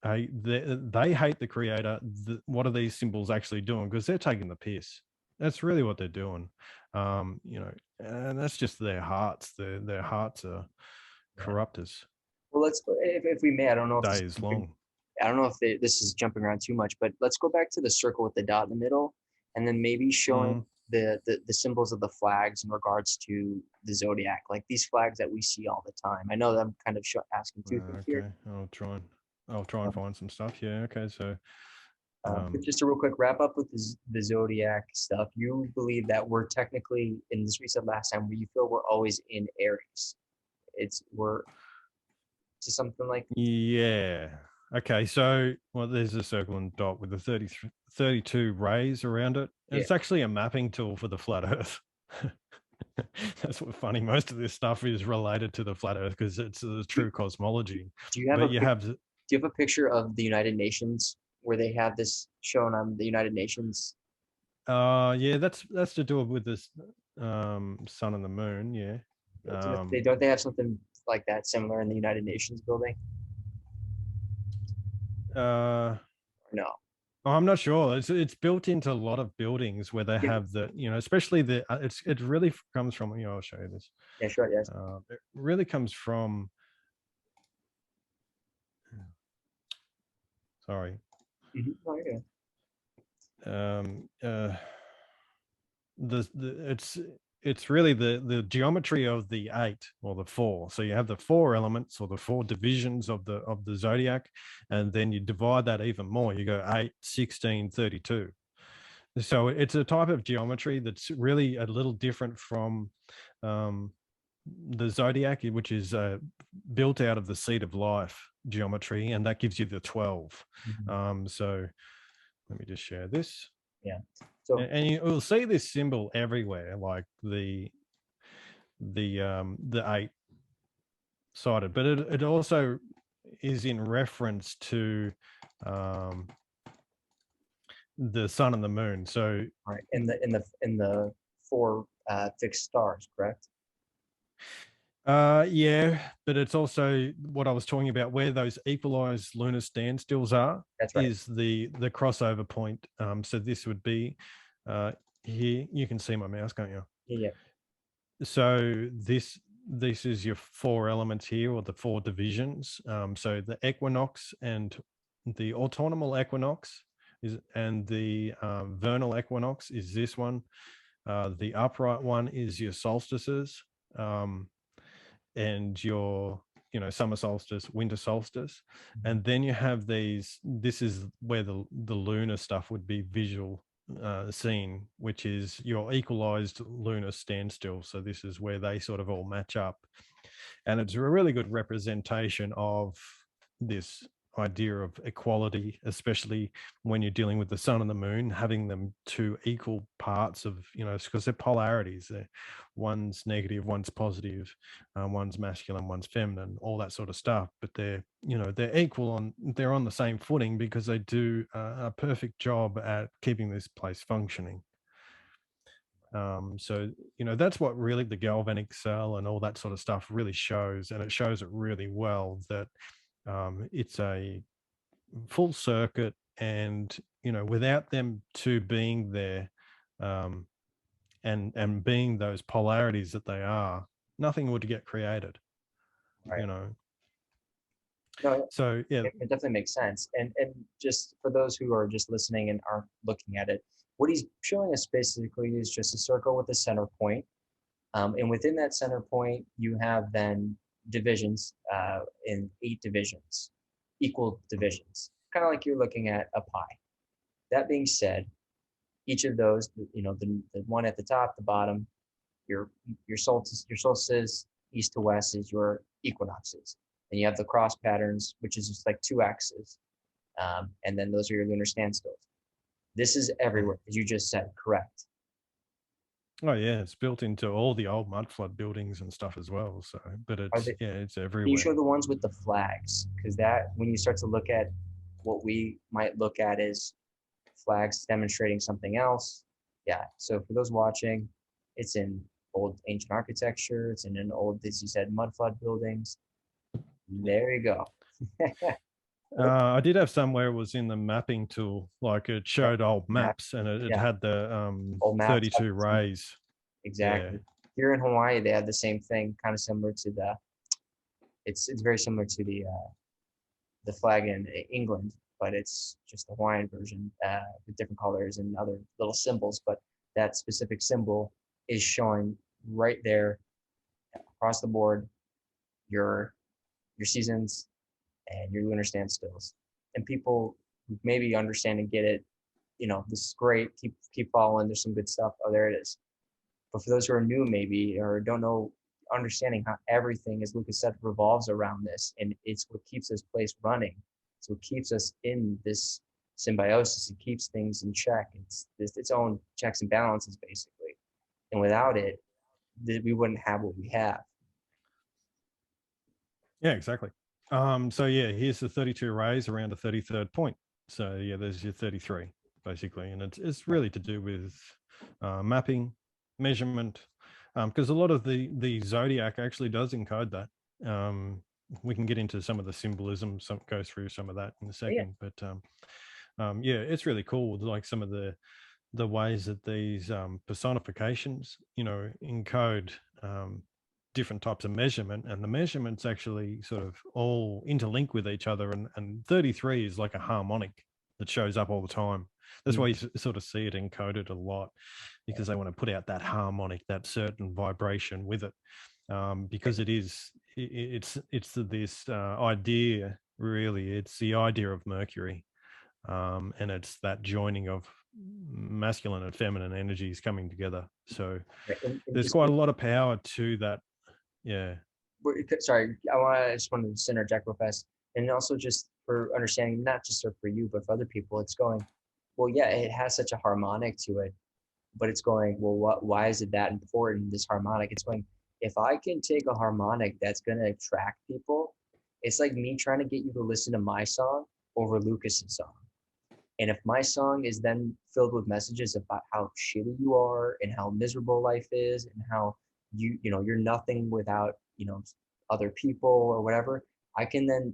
Speaker 2: hey, they hate the creator. What are these symbols actually doing? Because they're taking the piss. That's really what they're doing. And that's just their hearts. Their hearts are
Speaker 1: yeah.
Speaker 2: corrupt as
Speaker 1: Well, let's go, if we may. I don't know if
Speaker 2: days long.
Speaker 1: I don't know if this is jumping around too much, but let's go back to the circle with the dot in the middle, and then maybe showing
Speaker 2: Mm,
Speaker 1: the symbols of the flags in regards to the zodiac, like these flags that we see all the time. I know that I'm kind of asking two things here.
Speaker 2: okay, I'll try and
Speaker 1: Um,
Speaker 2: find some stuff. Yeah. Okay. So,
Speaker 1: but just a real quick wrap up with the zodiac stuff. You believe that we're technically, in this we said last time, where you feel we're always in Aries. We're to something like
Speaker 2: yeah. Okay. So, well, there's a circle and dot with the 32 rays around it.
Speaker 1: yeah.
Speaker 2: It's actually a mapping tool for the flat Earth. That's what funny. Most of this stuff is related to the flat Earth because it's the
Speaker 1: Do,
Speaker 2: true cosmology.
Speaker 1: do you have
Speaker 2: But you have,
Speaker 1: do you have a picture of the United Nations where they have this shown on the United Nations?
Speaker 2: yeah, that's to do with this sun and the moon. Yeah.
Speaker 1: They
Speaker 2: Um,
Speaker 1: don't they have something like that similar in the United Nations building?
Speaker 2: uh,
Speaker 1: No.
Speaker 2: I'm not sure. It's built into a lot of buildings where they
Speaker 1: Yeah,
Speaker 2: have the, especially it really comes from, I'll show you this.
Speaker 1: yeah, sure, yes.
Speaker 2: It really comes from, sorry,
Speaker 1: Oh, yeah.
Speaker 2: um, it's really the geometry of the 8 or the 4. So you have the 4 elements or the 4 divisions of the zodiac, and then you divide that even more. You go 8, 16, 32. So it's a type of geometry that's really a little different from um, the zodiac, which is built out of the seed of life geometry, and that gives you the 12.
Speaker 1: Mhm.
Speaker 2: So let me just share this.
Speaker 1: Yeah. So
Speaker 2: And you will see this symbol everywhere, like the 8 sided, but it also is in reference to um, the sun and the moon. So
Speaker 1: all right, in the four fixed stars, correct?
Speaker 2: yeah, but it's also what I was talking about, where those equalized lunar standstills are,
Speaker 1: That's right.
Speaker 2: is the crossover point. So this would be here. You can see my mouse, can't you?
Speaker 1: Yeah, yeah.
Speaker 2: So this is your 4 elements here, or the 4 divisions. So the equinox and the autumnal equinox is, and the vernal equinox is this one. The upright one is your solstices. And your, summer solstice, winter solstice. And then you have this is where the lunar stuff would be visual seen, which is your equalized lunar standstill. So this is where they sort of all match up, and it's a really good representation of this idea of equality, especially when you're dealing with the sun and the moon, having them two equal parts of, because they're polarities. One's negative, one's positive, one's masculine, one's feminine, all that sort of stuff. But they're equal they're on the same footing because they do a perfect job at keeping this place functioning. So that's what really the galvanic cell and all that sort of stuff really shows, and it shows it really well that it's a full circuit, and without them two being there, um, and being those polarities that they are, nothing would get created.
Speaker 1: Right.
Speaker 2: You know.
Speaker 1: No,
Speaker 2: So yeah,
Speaker 1: it definitely makes sense. And just for those who are just listening and aren't looking at it, what he's showing us basically is just a circle with a center point. And within that center point, you have then divisions in 8 divisions, equal divisions, kind of like you're looking at a pie. That being said, each of those, the one at the top, the bottom, your your solstice, east to west is your equinoxes. And you have the cross patterns, which is just like 2 axes. And then those are your lunar standstills. This is everywhere, as you just said, correct.
Speaker 2: oh yeah, it's built into all the old mud flood buildings and stuff as well. So, but
Speaker 1: Are
Speaker 2: it's
Speaker 1: they,
Speaker 2: yeah, it's
Speaker 1: can you
Speaker 2: everywhere.
Speaker 1: show the ones with the flags? Because that, when you start to look at what we might look at is flags demonstrating something else. Yeah. So for those watching, it's in old ancient architecture. It's in an old, as you said, mud flood buildings. There you go.
Speaker 2: I did have somewhere it was in the mapping tool, like it showed old
Speaker 1: Map.
Speaker 2: maps and it
Speaker 1: Yeah.
Speaker 2: had the
Speaker 1: Old maps.
Speaker 2: 32 rays. Yeah.
Speaker 1: Exactly. Here in Hawaii, they have the same thing, kind of similar to the. It's very similar to the flag in England, but it's just the Hawaiian version with different colors and other little symbols. But that specific symbol is showing right there across the board your your seasons and your lunar standstills. And people who maybe understand and get it, this is great. Keep following. There's some good stuff. Oh, there it is. But for those who are new, maybe, or don't know, understanding how everything, as Lucas said, revolves around this, and it's what keeps this place running. It's what keeps us in this symbiosis. It keeps things in check. Its own checks and balances, basically. And without it, we wouldn't have what we have.
Speaker 2: Yeah, exactly. So yeah, here's the 32 rays around a 33rd point. So yeah, there's your 33 basically, and it's really to do with mapping, measurement, because a lot of the zodiac actually does encode that. We can get into some of the symbolism, go through some of that in a
Speaker 1: But yeah,
Speaker 2: second, but yeah, it's really cool, like some of the ways that these personifications, encode different types of measurement, and the measurements actually sort of all interlink with each other. And 33 is like a harmonic that shows up all the time. That's why you sort of see it encoded a lot, because they want to put out that harmonic, that certain vibration with it, because it's this idea, really. It's the idea of Mercury, and it's that joining of masculine and feminine energies coming together. So
Speaker 1: and
Speaker 2: there's
Speaker 1: just
Speaker 2: quite a lot of power to that. Yeah.
Speaker 1: sorry, I just wanted to interject real fast, and also just for understanding, not just for you, but for other people, it's going, well, yeah, it has such a harmonic to it, but it's going, well, why is it that important, this harmonic? It's going, if I can take a harmonic that's going to attract people, it's like me trying to get you to listen to my song over Lucas's song. And if my song is then filled with messages about how shitty you are and how miserable life is and how you're nothing without, other people or whatever, I can then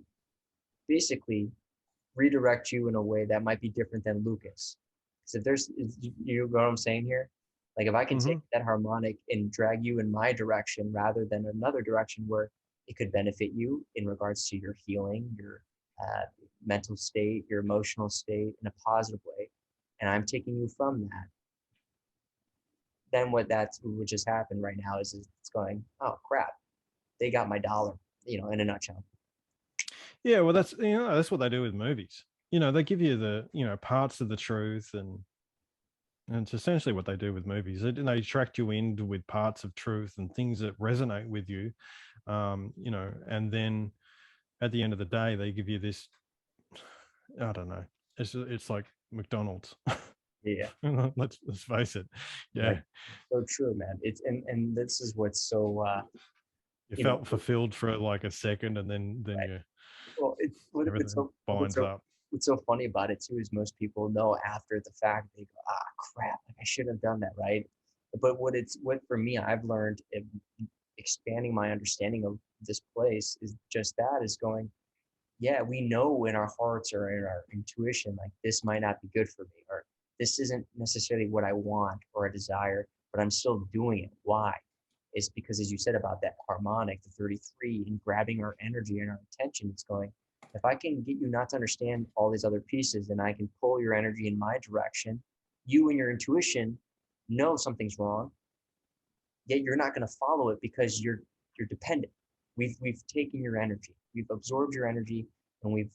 Speaker 1: basically redirect you in a way that might be different than Lucas. So if you know what I'm saying here? Like if I can take
Speaker 2: Mm-hmm.
Speaker 1: that harmonic and drag you in my direction rather than another direction where it could benefit you in regards to your healing, your uh, mental state, your emotional state in a positive way, and I'm taking you from that, then what just happened right now is it's going, oh crap, they got my dollar, in a nutshell.
Speaker 2: Yeah, well, that's what they do with movies. They give you the parts of the truth, and it's essentially what they do with movies. They attract you in with parts of truth and things that resonate with you, and then at the end of the day, they give you this. I don't know. It's like McDonald's.
Speaker 1: Yeah,
Speaker 2: Let's face it.
Speaker 1: like
Speaker 2: Yeah,
Speaker 1: so true, man. It's and this is what's so
Speaker 2: you
Speaker 1: you know
Speaker 2: felt fulfilled for like a second, and then
Speaker 1: right.
Speaker 2: you
Speaker 1: Well,
Speaker 2: everything binds up.
Speaker 1: what's so funny about it too is most people know after the fact. They go, ah, crap, like I shouldn't have done that, right? But what for me I've learned in expanding my understanding of this place is just that, is going, yeah, we know in our hearts or in our intuition, like this might not be good for me, or this isn't necessarily what I want or a desire, but I'm still doing it. Why? It's because, as you said about that harmonic, the 33, and grabbing our energy and our attention, it's going, If I can get you not to understand all these other pieces, and I can pull your energy in my direction, you and your intuition know something's wrong, yet you're not going to follow it because you're dependent. We've taken your energy, we've absorbed your energy, and we've,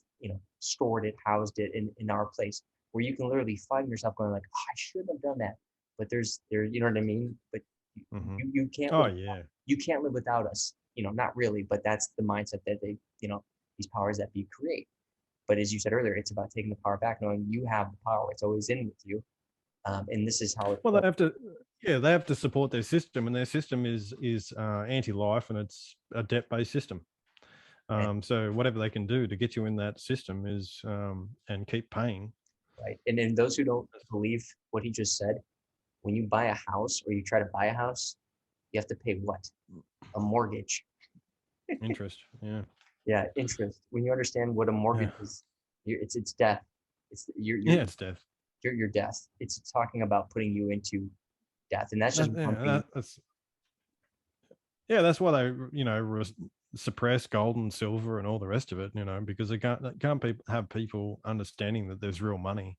Speaker 1: stored it, housed it in our place, where you can literally find yourself going like, oh, I shouldn't have done that. But you know what I mean? But
Speaker 2: Hmm.
Speaker 1: you can't
Speaker 2: Oh
Speaker 1: live,
Speaker 2: yeah.
Speaker 1: you can't live without us. Not really, but that's the mindset that these powers that be create. But as you said earlier, it's about taking the power back, knowing you have the power. It's always in with you. And this is how it
Speaker 2: Well,
Speaker 1: flows.
Speaker 2: they have to, yeah, they have to support their system, and their system is anti-life, and it's a debt-based system.
Speaker 1: And,
Speaker 2: So whatever they can do to get you in that system is and keep paying.
Speaker 1: right. And then those who don't believe what he just said, when you buy a house or you try to buy a house, you have to pay what? A mortgage.
Speaker 2: Interest, yeah,
Speaker 1: Yeah, interest. When you understand what a
Speaker 2: yeah,
Speaker 1: mortgage is, it's death. It's
Speaker 2: yeah. It's death.
Speaker 1: your death. It's talking about putting you into death, and that's just
Speaker 2: That,
Speaker 1: one
Speaker 2: yeah,
Speaker 1: thing.
Speaker 2: that's yeah. That's why they suppress gold and silver and all the rest of it. Because they can't have people understanding that there's real money.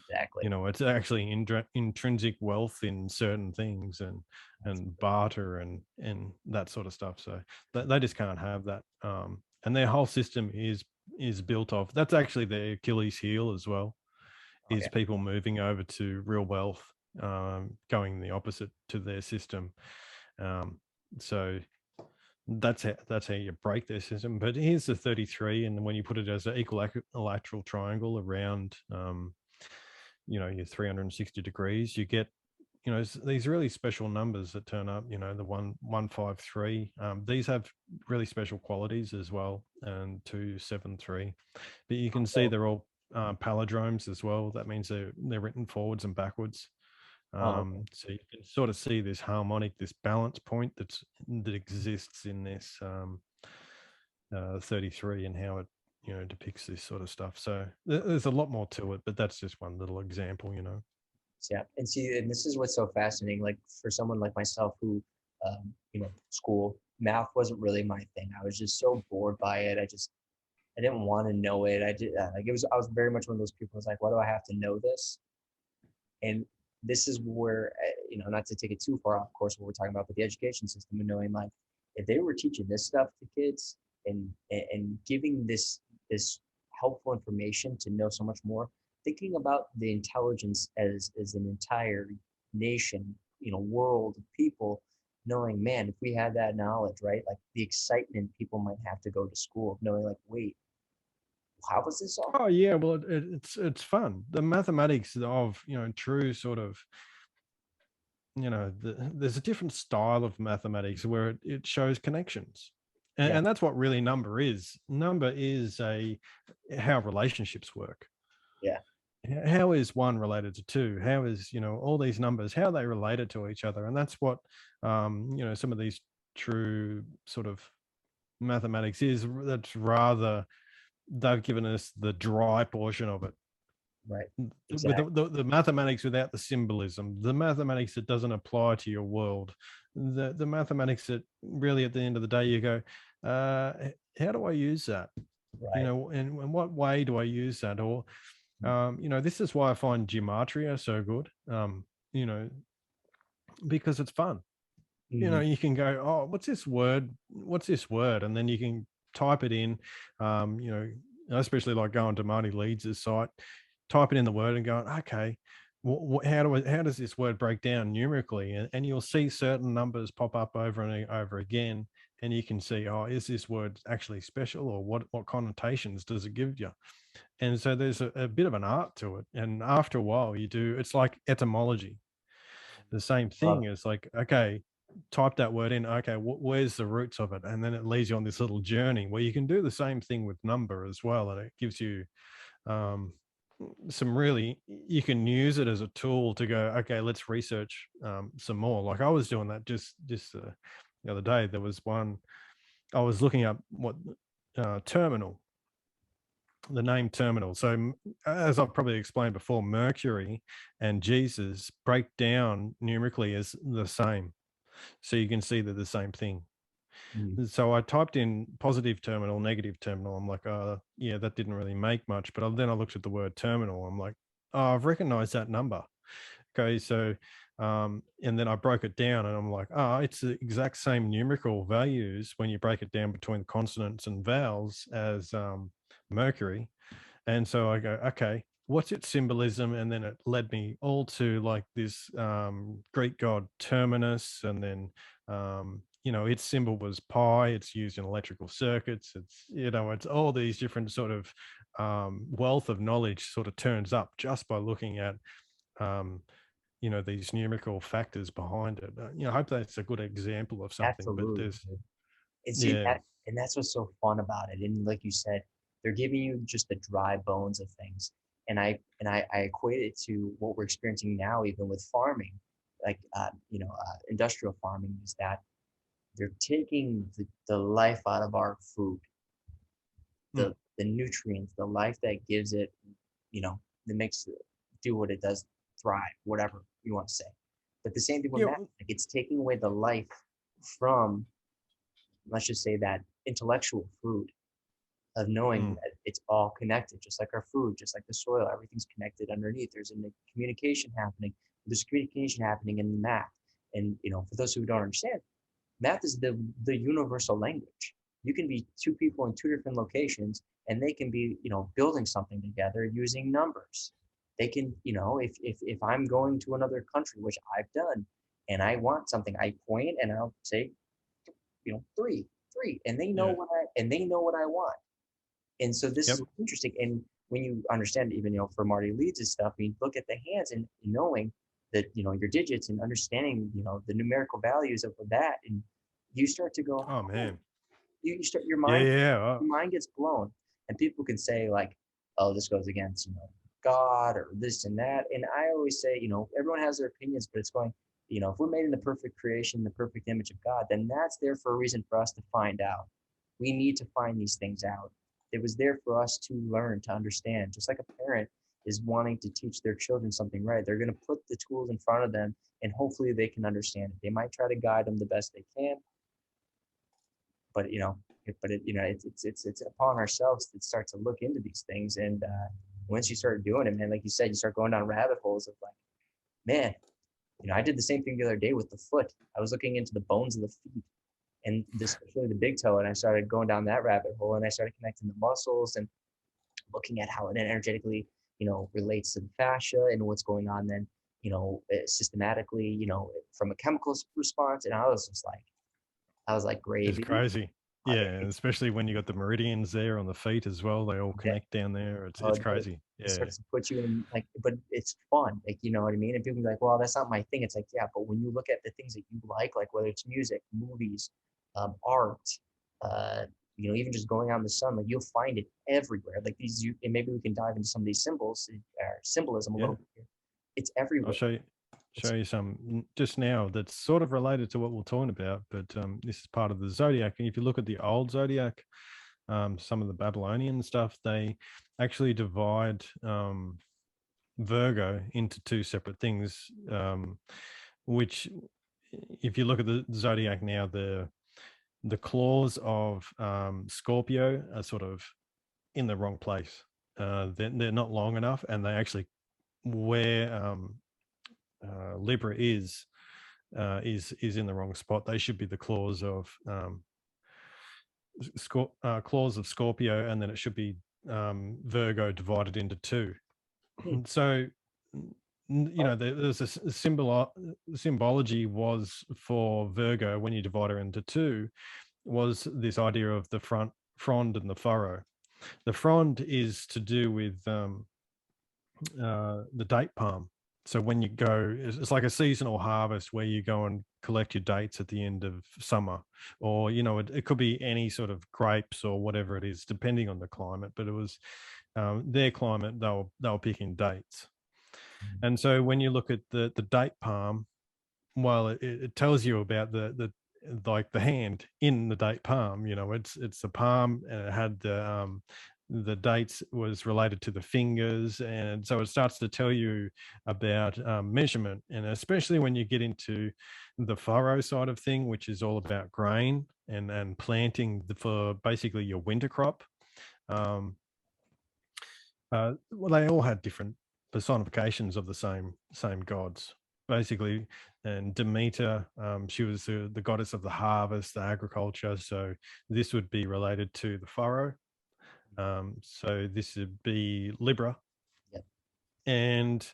Speaker 1: Exactly.
Speaker 2: It's actually intrinsic wealth in certain things and barter and that sort of stuff. So they just can't have that. And their whole system is built off. That's actually their Achilles heel as well. Is
Speaker 1: Okay.
Speaker 2: people moving over to real wealth, going the opposite to their system. Um, so that's how you break their system. But here's the 33, and when you put it as an equilateral triangle around your 360 degrees, you get these really special numbers that turn up, the 153. These have really special qualities as well, and 273. But you can see
Speaker 1: So,
Speaker 2: they're all palindromes as well. That means they're written forwards and backwards.
Speaker 1: okay.
Speaker 2: So you can sort of see this harmonic, this balance point that exists in this 33, and how it depicts this sort of stuff. So there's a lot more to it, but that's just one little example.
Speaker 1: Yeah, and see, and this is what's so fascinating. Like for someone like myself who, school math wasn't really my thing. I was just so bored by it. I didn't want to know it. I did like it was. I was very much one of those people who's like, why do I have to know this? And this is where, not to take it too far off course what we're talking about, but the education system and knowing like if they were teaching this stuff to kids and giving this helpful information to know so much more, thinking about the intelligence as an entire nation, world of people, knowing, man, if we had that knowledge, right, like the excitement people might have to go to school, knowing like, wait, how was this all?
Speaker 2: Oh yeah, well it's fun. The mathematics of true sort of there's a different style of mathematics where it shows connections, and,
Speaker 1: Yeah,
Speaker 2: and that's what really number is. Number is how relationships work.
Speaker 1: yeah,
Speaker 2: How is one related to two? How is all these numbers, how they related to each other? And that's what some of these true sort of mathematics is. That's rather, they've given us the dry portion of it,
Speaker 1: right,
Speaker 2: with
Speaker 1: exactly,
Speaker 2: the mathematics without the symbolism, the mathematics that doesn't apply to your world, the mathematics that really at the end of the day you go, how do I use that?
Speaker 1: right.
Speaker 2: And in what way do I use that? Or this is why I find gematria so good, you know, because it's fun.
Speaker 1: Mhm.
Speaker 2: You can go, oh, what's this word? What's this word? And then you can type it in, especially like going to Marty Leeds' site, type it in the word and going, okay, how does this word break down numerically? And you'll see certain numbers pop up over and over again. And you can see, oh, is this word actually special, or what connotations does it give you? And so there's a bit of an art to it. And after a while, it's like etymology. The same
Speaker 1: Love
Speaker 2: thing is like, okay, type that word in. Okay, where's the roots of it? And then it leads you on this little journey where you can do the same thing with number as well. And it gives you um, some really, you can use it as a tool to go, okay, let's research some more. Like I was doing that just the other day. There was one, I was looking up what terminal, the name terminal. So, as I've probably explained before, Mercury and Jesus break down numerically as the same. So you can see they're the same thing.
Speaker 1: Mm.
Speaker 2: So I typed in positive terminal, negative terminal. I'm like, yeah, that didn't really make much. But then I looked at the word terminal. I'm like, oh, I've recognized that number. Okay, so and then I broke it down, and I'm like, it's the exact same numerical values when you break it down between consonants and vowels as Mercury. And so I go, okay, what's its symbolism? And then it led me all to like this Greek god Terminus, and then its symbol was pi. It's used in electrical circuits. It's all these different sort of wealth of knowledge sort of turns up just by looking at um, these numerical factors behind it. I hope that's a good example of something. But
Speaker 1: Absolutely.
Speaker 2: there's,
Speaker 1: And see
Speaker 2: yeah,
Speaker 1: that, and that's what's so fun about it. And like you said, they're giving you just the dry bones of things. And I equate it to what we're experiencing now, even with farming, like industrial farming, is that they're taking the life out of our food,
Speaker 2: mm,
Speaker 1: the nutrients, the life that gives it, that makes it do what it does, thrive, whatever you want to say. But the same thing with
Speaker 2: yeah,
Speaker 1: math, like it's taking away the life from, let's just say, that intellectual food of knowing
Speaker 2: mm,
Speaker 1: that it's all connected, just like our food, just like the soil, everything's connected underneath. There's a communication happening. There's communication happening in math. And for those who don't understand, math is the universal language. You can be two people in two different locations, and they can be building something together using numbers. They can, if I'm going to another country, which I've done, and I want something, I point and I'll say, three, three, and they know
Speaker 2: yeah,
Speaker 1: what I want. And so this is
Speaker 2: yep,
Speaker 1: interesting. And when you understand, even for Marty Leeds' stuff, you look at the hands and knowing that your digits and understanding the numerical values of that, and you start to go,
Speaker 2: oh
Speaker 1: oh,
Speaker 2: man,
Speaker 1: you start
Speaker 2: yeah, yeah,
Speaker 1: your mind gets blown, and people can say like, oh, this goes against God or this and that. And I always say, everyone has their opinions, but it's going, if we're made in the perfect creation, the perfect image of God, then that's there for a reason for us to find out. We need to find these things out. It was there for us to learn, to understand. Just like a parent is wanting to teach their children something right, they're going to put the tools in front of them, and hopefully they can understand it. They might try to guide them the best they can, but it's upon ourselves to start to look into these things. And once you start doing it, man, like you said, you start going down rabbit holes of like, man, I did the same thing the other day with the foot. I was looking into the bones of the feet, and especially the big toe, and I started going down that rabbit hole, and I started connecting the muscles and looking at how it energetically relates to the fascia and what's going on then systematically, from a chemical response. And I was like
Speaker 2: it's
Speaker 1: gravy.
Speaker 2: crazy.
Speaker 1: I
Speaker 2: Yeah,
Speaker 1: mean,
Speaker 2: and especially when you got the meridians there on the feet as well. They all
Speaker 1: that
Speaker 2: connect down there. It's
Speaker 1: uh,
Speaker 2: crazy.
Speaker 1: it
Speaker 2: Yeah,
Speaker 1: starts to put you in, like, but it's fun, like, you know what I mean? And people be like, well, that's not my thing. It's like, yeah, but when you look at the things that you like whether it's music, movies, art, uh, even just going out in the sun, like you'll find it everywhere. Like and maybe we can dive into some of these symbols, symbolism a
Speaker 2: yeah.
Speaker 1: little bit here. It's
Speaker 2: I'll
Speaker 1: everywhere.
Speaker 2: show
Speaker 1: It's
Speaker 2: you some just now that's sort of related to what we're talking about, but this is part of the zodiac. And if you look at the old zodiac, some of the Babylonian stuff, they actually divide Virgo into two separate things, which, if you look at the zodiac now, the claws of Scorpio are sort of in the wrong place. They're not long enough, and they actually where Libra is in the wrong spot. They should be the claws of Scorpio, and then it should be Virgo divided into two. So there's a symbology was for Virgo when you divide her into two, was this idea of the frond and the furrow. The frond is to do with the date palm. So when you go, it's like a seasonal harvest where you go and collect your dates at the end of summer, or it could be any sort of grapes or whatever it is, depending on the climate. But it was their climate; they were picking dates. And so when you look at the date palm, well, it tells you about the like the hand in the date palm. It's a palm, and it had the dates was related to the fingers, and so it starts to tell you about measurement, and especially when you get into the furrow side of thing, which is all about grain and planting for basically your winter crop. um, well, they all had different personifications of the same gods, basically. And Demeter, she was the goddess of the harvest, the agriculture. So this would be related to the furrow. So this would be Libra,
Speaker 1: Yep.
Speaker 2: and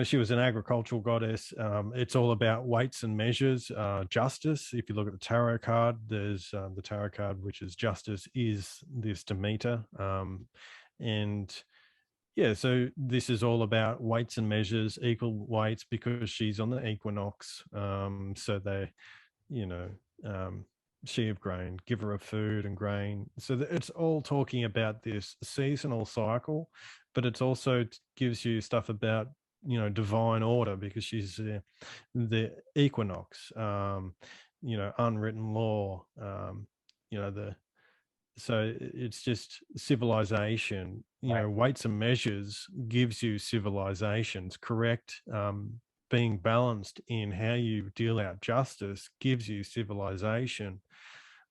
Speaker 2: she was an agricultural goddess. It's all about weights and measures, justice. If you look at the tarot card, there's the tarot card, which is justice, is this Demeter. And yeah, so this is all about weights and measures, equal weights, because she's on the equinox. So they, you know, um, she of grain, giver of food and grain. So it's all talking about this seasonal cycle, but it's also gives you stuff about divine order, because she's the equinox. Unwritten law. The so it's just civilization.
Speaker 1: Right.
Speaker 2: Weights and measures gives you civilizations. Correct. Being balanced in how you deal out justice gives you civilization.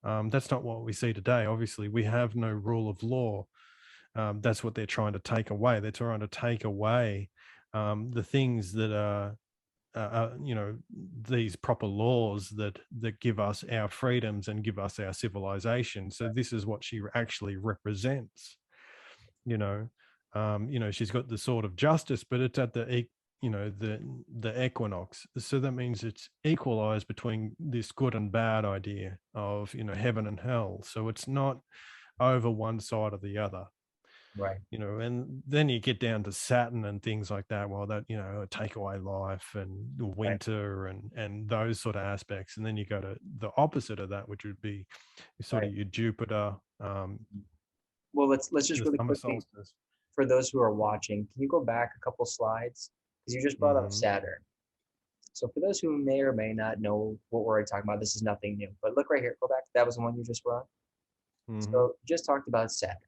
Speaker 2: That's not what we see today. Obviously, we have no rule of law. That's what they're trying to take away. They're trying to take away the things that are these proper laws that give us our freedoms and give us our civilization. So this is what she actually represents. She's got the sword of justice, but it's at the equinox. So that means it's equalized between this good and bad idea of heaven and hell. So it's not over one side or the other.
Speaker 1: Right.
Speaker 2: And then you get down to Saturn and things like that. Well, that take away life and the
Speaker 1: Right.
Speaker 2: winter and those sort of aspects. And then you go to the opposite of that, which would be sort
Speaker 1: Right.
Speaker 2: of your Jupiter,
Speaker 1: Well, let's just
Speaker 2: the
Speaker 1: really
Speaker 2: summer
Speaker 1: quickly,
Speaker 2: solstice.
Speaker 1: for those who are watching, can you go back a couple slides? Because you just brought up
Speaker 2: Hmm.
Speaker 1: Saturn. So for those who may or may not know what we're talking about, this is nothing new. But look right here. Go back. That was the one you just brought.
Speaker 2: Hmm.
Speaker 1: So you just talked about Saturn.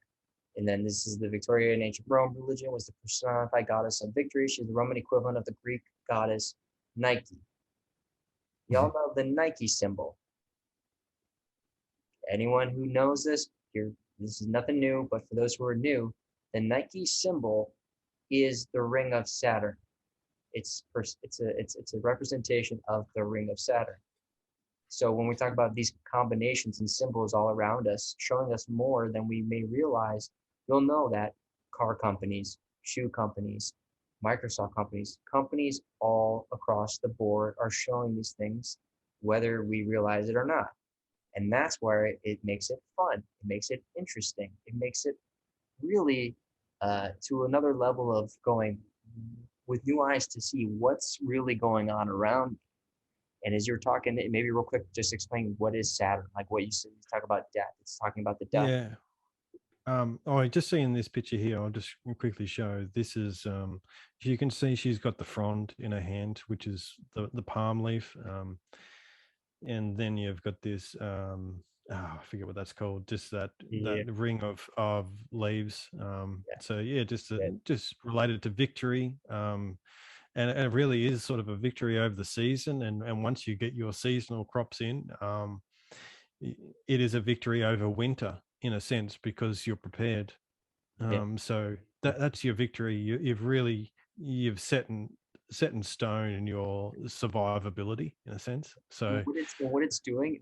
Speaker 1: And then this is the Victorian ancient Rome religion, was the personified goddess of victory. She's the Roman equivalent of the Greek goddess Nike. Y'all know the Nike symbol. Anyone who knows this, this is nothing new, but for those who are new, the Nike symbol is the ring of Saturn. It's a representation of the ring of Saturn. So when we talk about these combinations and symbols all around us, showing us more than we may realize, you'll know that car companies, shoe companies, Microsoft companies, companies all across the board are showing these things, whether we realize it or not. And that's where it makes it fun. It makes it interesting. It makes it really to another level of going with new eyes to see what's really going on around. And as you're talking, maybe real quick, just explain what is Saturn, like what you said, you talk about death. It's talking about the death.
Speaker 2: Yeah. Just seeing this picture here, I'll just quickly show. This is, you can see she's got the frond in her hand, which is the palm leaf. And then you've got this, I forget what that's called, just that
Speaker 1: Yeah,
Speaker 2: ring of leaves.
Speaker 1: yeah,
Speaker 2: So yeah, just
Speaker 1: yeah,
Speaker 2: just related to victory. And it really is sort of a victory over the season. And once you get your seasonal crops in, it is a victory over winter in a sense, because you're prepared.
Speaker 1: yeah.
Speaker 2: So that's your victory. You've set in stone in your survivability in a sense. So
Speaker 1: What it's doing,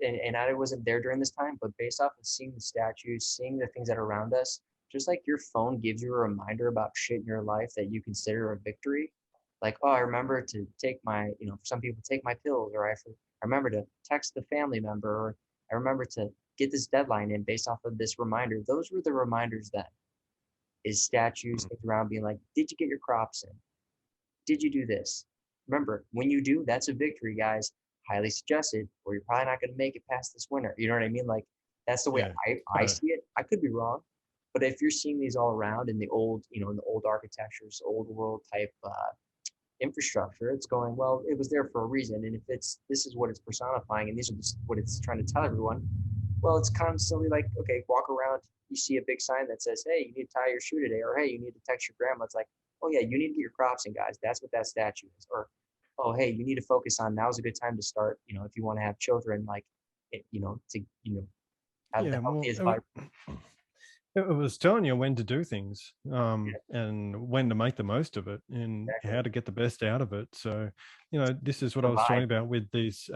Speaker 1: and I wasn't there during this time, but based off of seeing the statues, seeing the things that are around us, just like your phone gives you a reminder about shit in your life that you consider a victory. Like, oh, I remember to take my, for some people, take my pills, or I remember to text the family member, or I remember to get this deadline in based off of this reminder. Those were the reminders then. Is statues,
Speaker 2: mm,
Speaker 1: things around being like, did you get your crops in? Did you do this? Remember, when you do, that's a victory, guys. Highly suggested, or you're probably not going to make it past this winter. You know what I mean? Like, that's the way
Speaker 2: yeah,
Speaker 1: I see it. I could be wrong, but if you're seeing these all around in the old, in the old architectures, old world type infrastructure, it's going, well, it was there for a reason. And if this is what it's personifying, and these are just what it's trying to tell everyone, Well, it's constantly like, okay, walk around, you see a big sign that says, hey, you need to tie your shoe today, or hey, you need to text your grandma. It's like, oh yeah, you need to get your crops in, guys. That's what that statue is. Or, oh hey, you need to focus on, now's a good time to start. If you want to have children, like, to have the
Speaker 2: Yeah, well,
Speaker 1: healthiest vibe.
Speaker 2: it was telling you when to do things,
Speaker 1: Yeah,
Speaker 2: and when to make the most of it, and
Speaker 1: exactly.
Speaker 2: how to get the best out of it. So, this is what I was
Speaker 1: Provide.
Speaker 2: talking about with these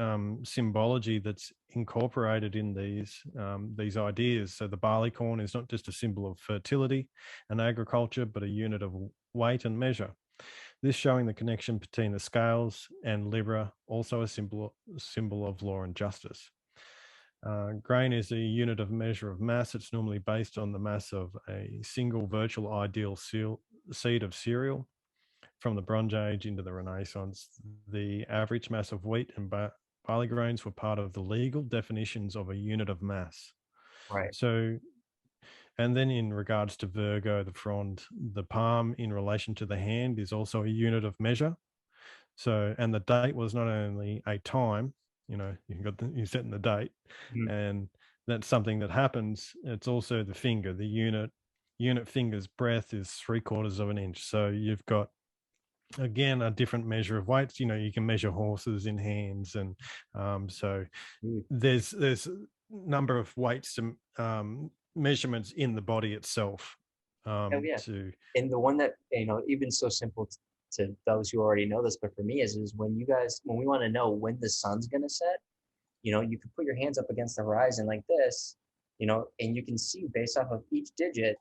Speaker 2: symbology that's incorporated in these ideas. So the barley corn is not just a symbol of fertility and agriculture, but a unit of weight and measure. This showing the connection between the scales and Libra, also a symbol of law and justice. Grain is a unit of measure of mass. It's normally based on the mass of a single virtual ideal seed of cereal. From the Bronze Age into the Renaissance, the average mass of wheat and barley grains were part of the legal definitions of a unit of mass.
Speaker 1: Right.
Speaker 2: So, and then in regards to Virgo, the frond, the palm in relation to the hand is also a unit of measure. So, and the date was not only a time, you're setting the date,
Speaker 1: Mhm.
Speaker 2: and that's something that happens. It's also the finger, the unit finger's breadth is 3/4 of an inch. So you've got, again, a different measure of weights. You can measure horses in hands, and so
Speaker 1: Mm.
Speaker 2: there's a number of weights to measurements in the body itself.
Speaker 1: Oh yeah.
Speaker 2: To
Speaker 1: And the one that, even so simple to those who already know this, but for me is when we want to know when the sun's gonna set, you can put your hands up against the horizon like this, and you can see based off of each digit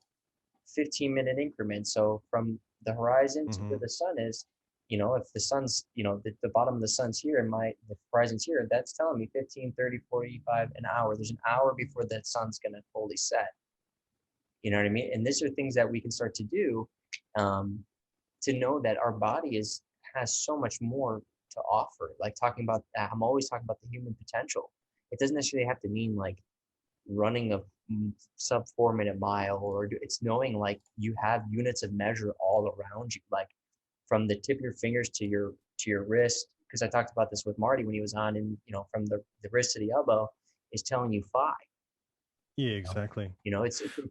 Speaker 1: 15-minute increments. So from the horizon to where
Speaker 2: Mhm.
Speaker 1: the sun is, if the sun's, the bottom of the sun's here and the horizon's here, that's telling me 15, 30, 45, an hour. There's an hour before the sun's going to fully set. You know what I mean? And these are things that we can start to do, um, to know that our body has so much more to offer. Like talking about, I'm always talking about the human potential. It doesn't necessarily have to mean like running a sub 4 minute mile, or it's knowing like you have units of measure all around you, like from the tip of your fingers to your wrist. Because I talked about this with Marty when he was on, and from the wrist to the elbow is telling you phi.
Speaker 2: Yeah,
Speaker 1: You know,
Speaker 2: exactly.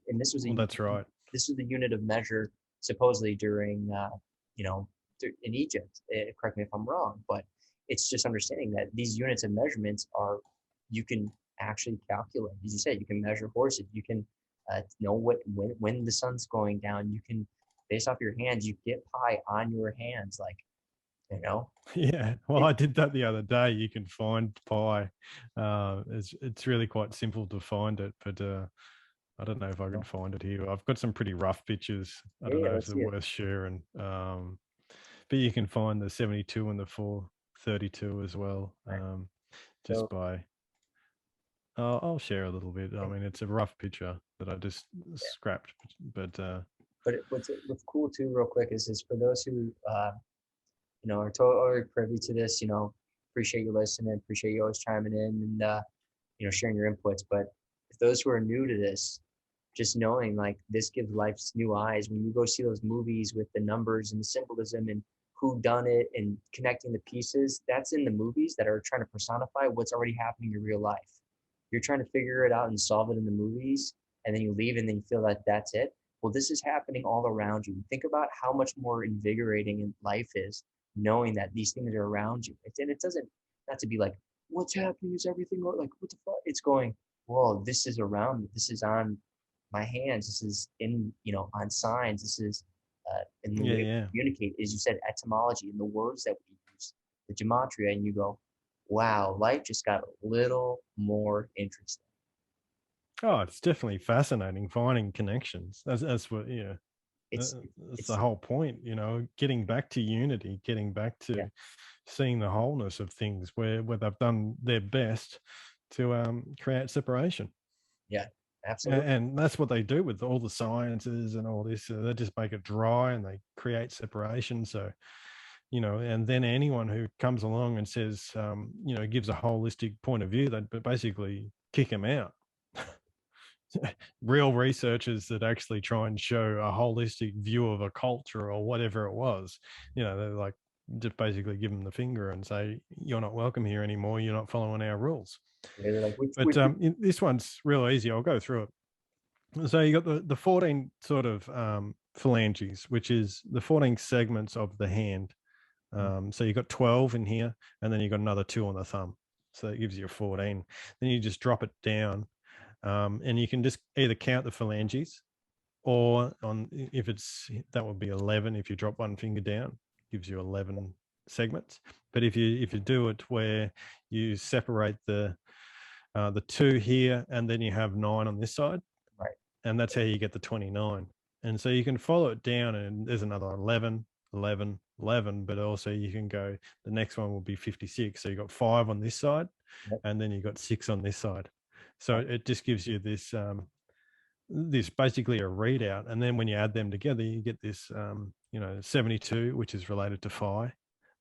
Speaker 1: and this was
Speaker 2: Well, that's right.
Speaker 1: the unit of measure supposedly during you know in Egypt. Correct me if I'm wrong, but it's just understanding that these units of measurements are, you can actually calculate. As you said, you can measure horses. You can know when the sun's going down. You can, based off your hands, you get pi on your hands, like you know.
Speaker 2: Yeah, well,
Speaker 1: It,
Speaker 2: I did that the other day. You can find pi. It's really quite simple to find it, but I don't know if I can find it here. I've got some pretty rough pictures. I
Speaker 1: yeah,
Speaker 2: don't
Speaker 1: yeah,
Speaker 2: know if
Speaker 1: let's
Speaker 2: they're
Speaker 1: see it.
Speaker 2: worth sharing. But you can find the 72 and the 432 as well,
Speaker 1: Right.
Speaker 2: just
Speaker 1: So
Speaker 2: by. I'll share a little bit. I mean, it's a rough picture that I just
Speaker 1: yeah.
Speaker 2: scrapped, but
Speaker 1: But what's cool too, real quick, is for those who are totally privy to this. Appreciate you listening, appreciate you always chiming in, and sharing your inputs. But if those who are new to this, just knowing like this gives life's new eyes. When you go see those movies with the numbers and the symbolism and who done it and connecting the pieces, that's in the movies that are trying to personify what's already happening in real life. You're trying to figure it out and solve it in the movies, and then you leave and then you feel like that's it. Well, this is happening all around you. Think about how much more invigorating in life is knowing that these things are around you. And it doesn't, not to be like, what's happening? Is everything like, what the fuck? It's going, whoa, this is around me. This is on my hands. This is on signs. This is in the
Speaker 2: yeah,
Speaker 1: way we
Speaker 2: yeah.
Speaker 1: communicate, as you said, etymology, and the words that we use, the gematria, and you go, wow, life just got a little more interesting.
Speaker 2: Oh, it's definitely fascinating finding connections. That's what,
Speaker 1: It's
Speaker 2: that's the
Speaker 1: it's
Speaker 2: whole point. Getting back to unity, getting back
Speaker 1: yeah,
Speaker 2: to seeing the wholeness of things, where they've done their best to create separation.
Speaker 1: yeah, absolutely.
Speaker 2: And that's what they do with all the sciences and all this. They just make it dry and they create separation. So, and then anyone who comes along and says, gives a holistic point of view, they basically kick them out. Real researchers that actually try and show a holistic view of a culture or whatever it was, they're like, just basically give them the finger and say, you're not welcome here anymore. You're not following our rules.
Speaker 1: They're like,
Speaker 2: But this one's real easy. I'll go through it. So you got the 14 sort of phalanges, which is the 14 segments of the hand. So you've got 12 in here, and then you've got another 2 on the thumb. So that gives you a 14. Then you just drop it down, and you can just either count the phalanges, or on if it's that would be 11 if you drop one finger down, gives you 11 segments. But if you do it where you separate the 2 here, and then you have 9 on this side,
Speaker 1: right.
Speaker 2: And that's how you get the 29. And so you can follow it down, and there's another 11, 11, 11, but also you can go, the next one will be 56. So you got 5 on this side,
Speaker 1: Yep.
Speaker 2: and then you got 6 on this side. So it just gives you this, this basically a readout. And then when you add them together, you get this, 72, which is related to phi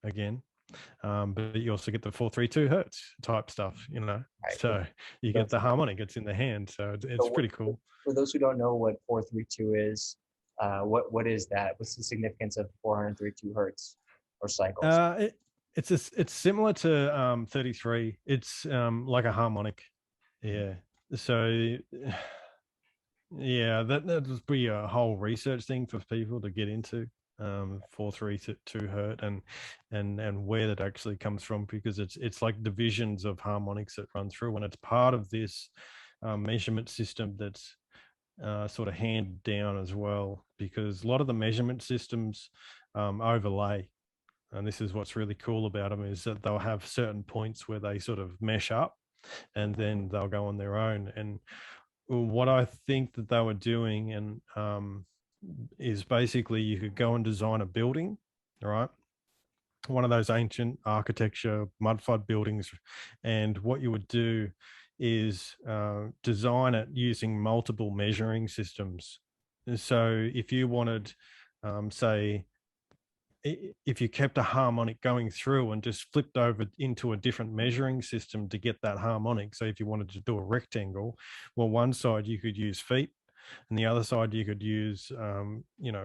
Speaker 2: again. But you also get the 432 hertz type stuff,
Speaker 1: Right.
Speaker 2: So you get the harmonic, it's in the hand. So it's pretty cool.
Speaker 1: For those who don't know what 432 is, what is that? What's the significance of 432 hertz or cycles?
Speaker 2: It's similar to 33. It's like a harmonic. Yeah. So yeah, that would be a whole research thing for people to get into. 432 hertz and where that actually comes from, because it's like divisions of harmonics that run through, and it's part of this measurement system that's sort of handed down as well, because a lot of the measurement systems overlay. And this is what's really cool about them, is that they'll have certain points where they sort of mesh up, and then they'll go on their own. And what I think that they were doing, and is basically you could go and design a building, right? One of those ancient architecture mudflood buildings, and what you would do is design it using multiple measuring systems. So if you wanted, say, if you kept a harmonic going through and just flipped over into a different measuring system to get that harmonic. So if you wanted to do a rectangle, well, one side you could use feet, and the other side you could use,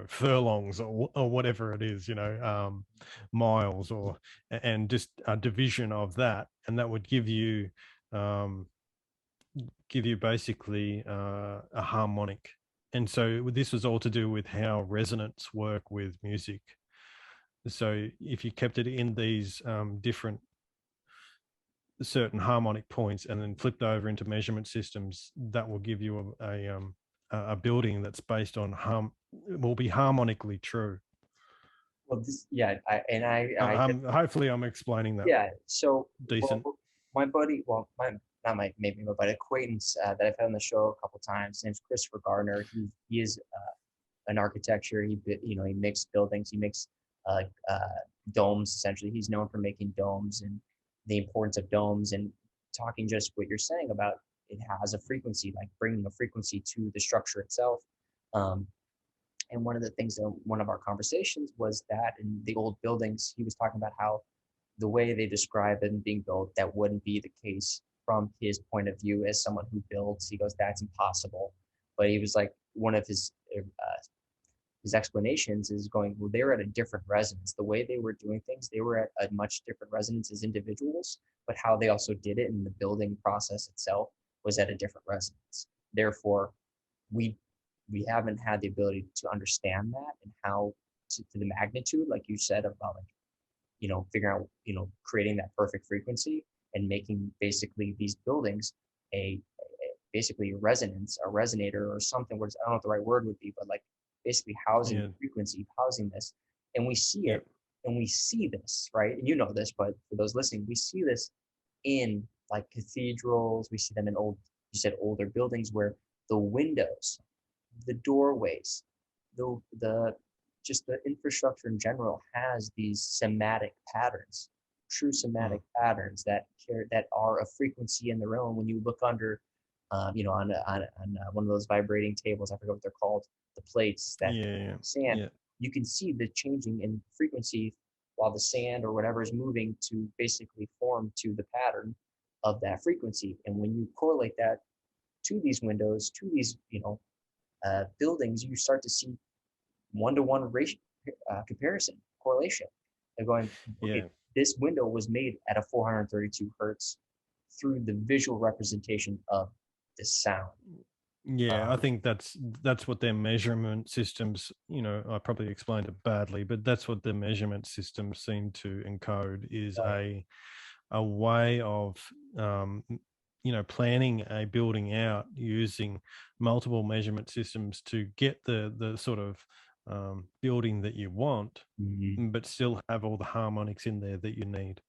Speaker 2: furlongs or whatever it is, miles, and just a division of that, and that would give you basically a harmonic. And so this was all to do with how resonance work with music. So if you kept it in these different certain harmonic points and then flipped over into measurement systems, that will give you a building that's based on will be harmonically true.
Speaker 1: Well,
Speaker 2: Hopefully I'm explaining that.
Speaker 1: Yeah. So
Speaker 2: decent.
Speaker 1: Well, my buddy, not my maybe my buddy, acquaintance that I've had on the show a couple times. His name's Christopher Gardner. He is an architecture. He makes buildings. He makes domes. Essentially, he's known for making domes and the importance of domes, and talking just what you're saying about it has a frequency, like bringing a frequency to the structure itself. And one of the things that one of our conversations was that in the old buildings, he was talking about how the way they describe them being built, that wouldn't be the case from his point of view as someone who builds. He goes, that's impossible. But he was like, one of his explanations is going, well, they were at a different resonance. The way they were doing things, they were at a much different resonance as individuals, but how they also did it in the building process itself was at a different resonance. Therefore, we haven't had the ability to understand that, and how to the magnitude, like you said, about figuring out, creating that perfect frequency and making basically these buildings basically a resonance, a resonator or something, where I don't know what the right word would be, but like basically housing the frequency, housing this. And we see it, and we see this, right? And you know this, but for those listening, we see this in like cathedrals. We see them in older buildings, where the windows, the doorways, the just the infrastructure in general has these somatic patterns, true somatic patterns that are a frequency in their own. When you look under, on one of those vibrating tables, I forget what they're called, the plates that sand, you can see the changing in frequency while the sand or whatever is moving to basically form to the pattern of that frequency. And when you correlate that to these windows, to these buildings, you start to see one-to-one ratio, comparison, correlation. They're going,
Speaker 2: Yeah.
Speaker 1: okay, this window was made at a 432 hertz through the visual representation of the sound.
Speaker 2: Yeah, I
Speaker 1: Um,
Speaker 2: think that's what their measurement systems, I probably explained it badly, but that's what the measurement systems seem to encode is
Speaker 1: right.
Speaker 2: a way of planning a building out using multiple measurement systems to get the sort of building that you want,
Speaker 1: Mhm.
Speaker 2: but still have all the harmonics in there that you need.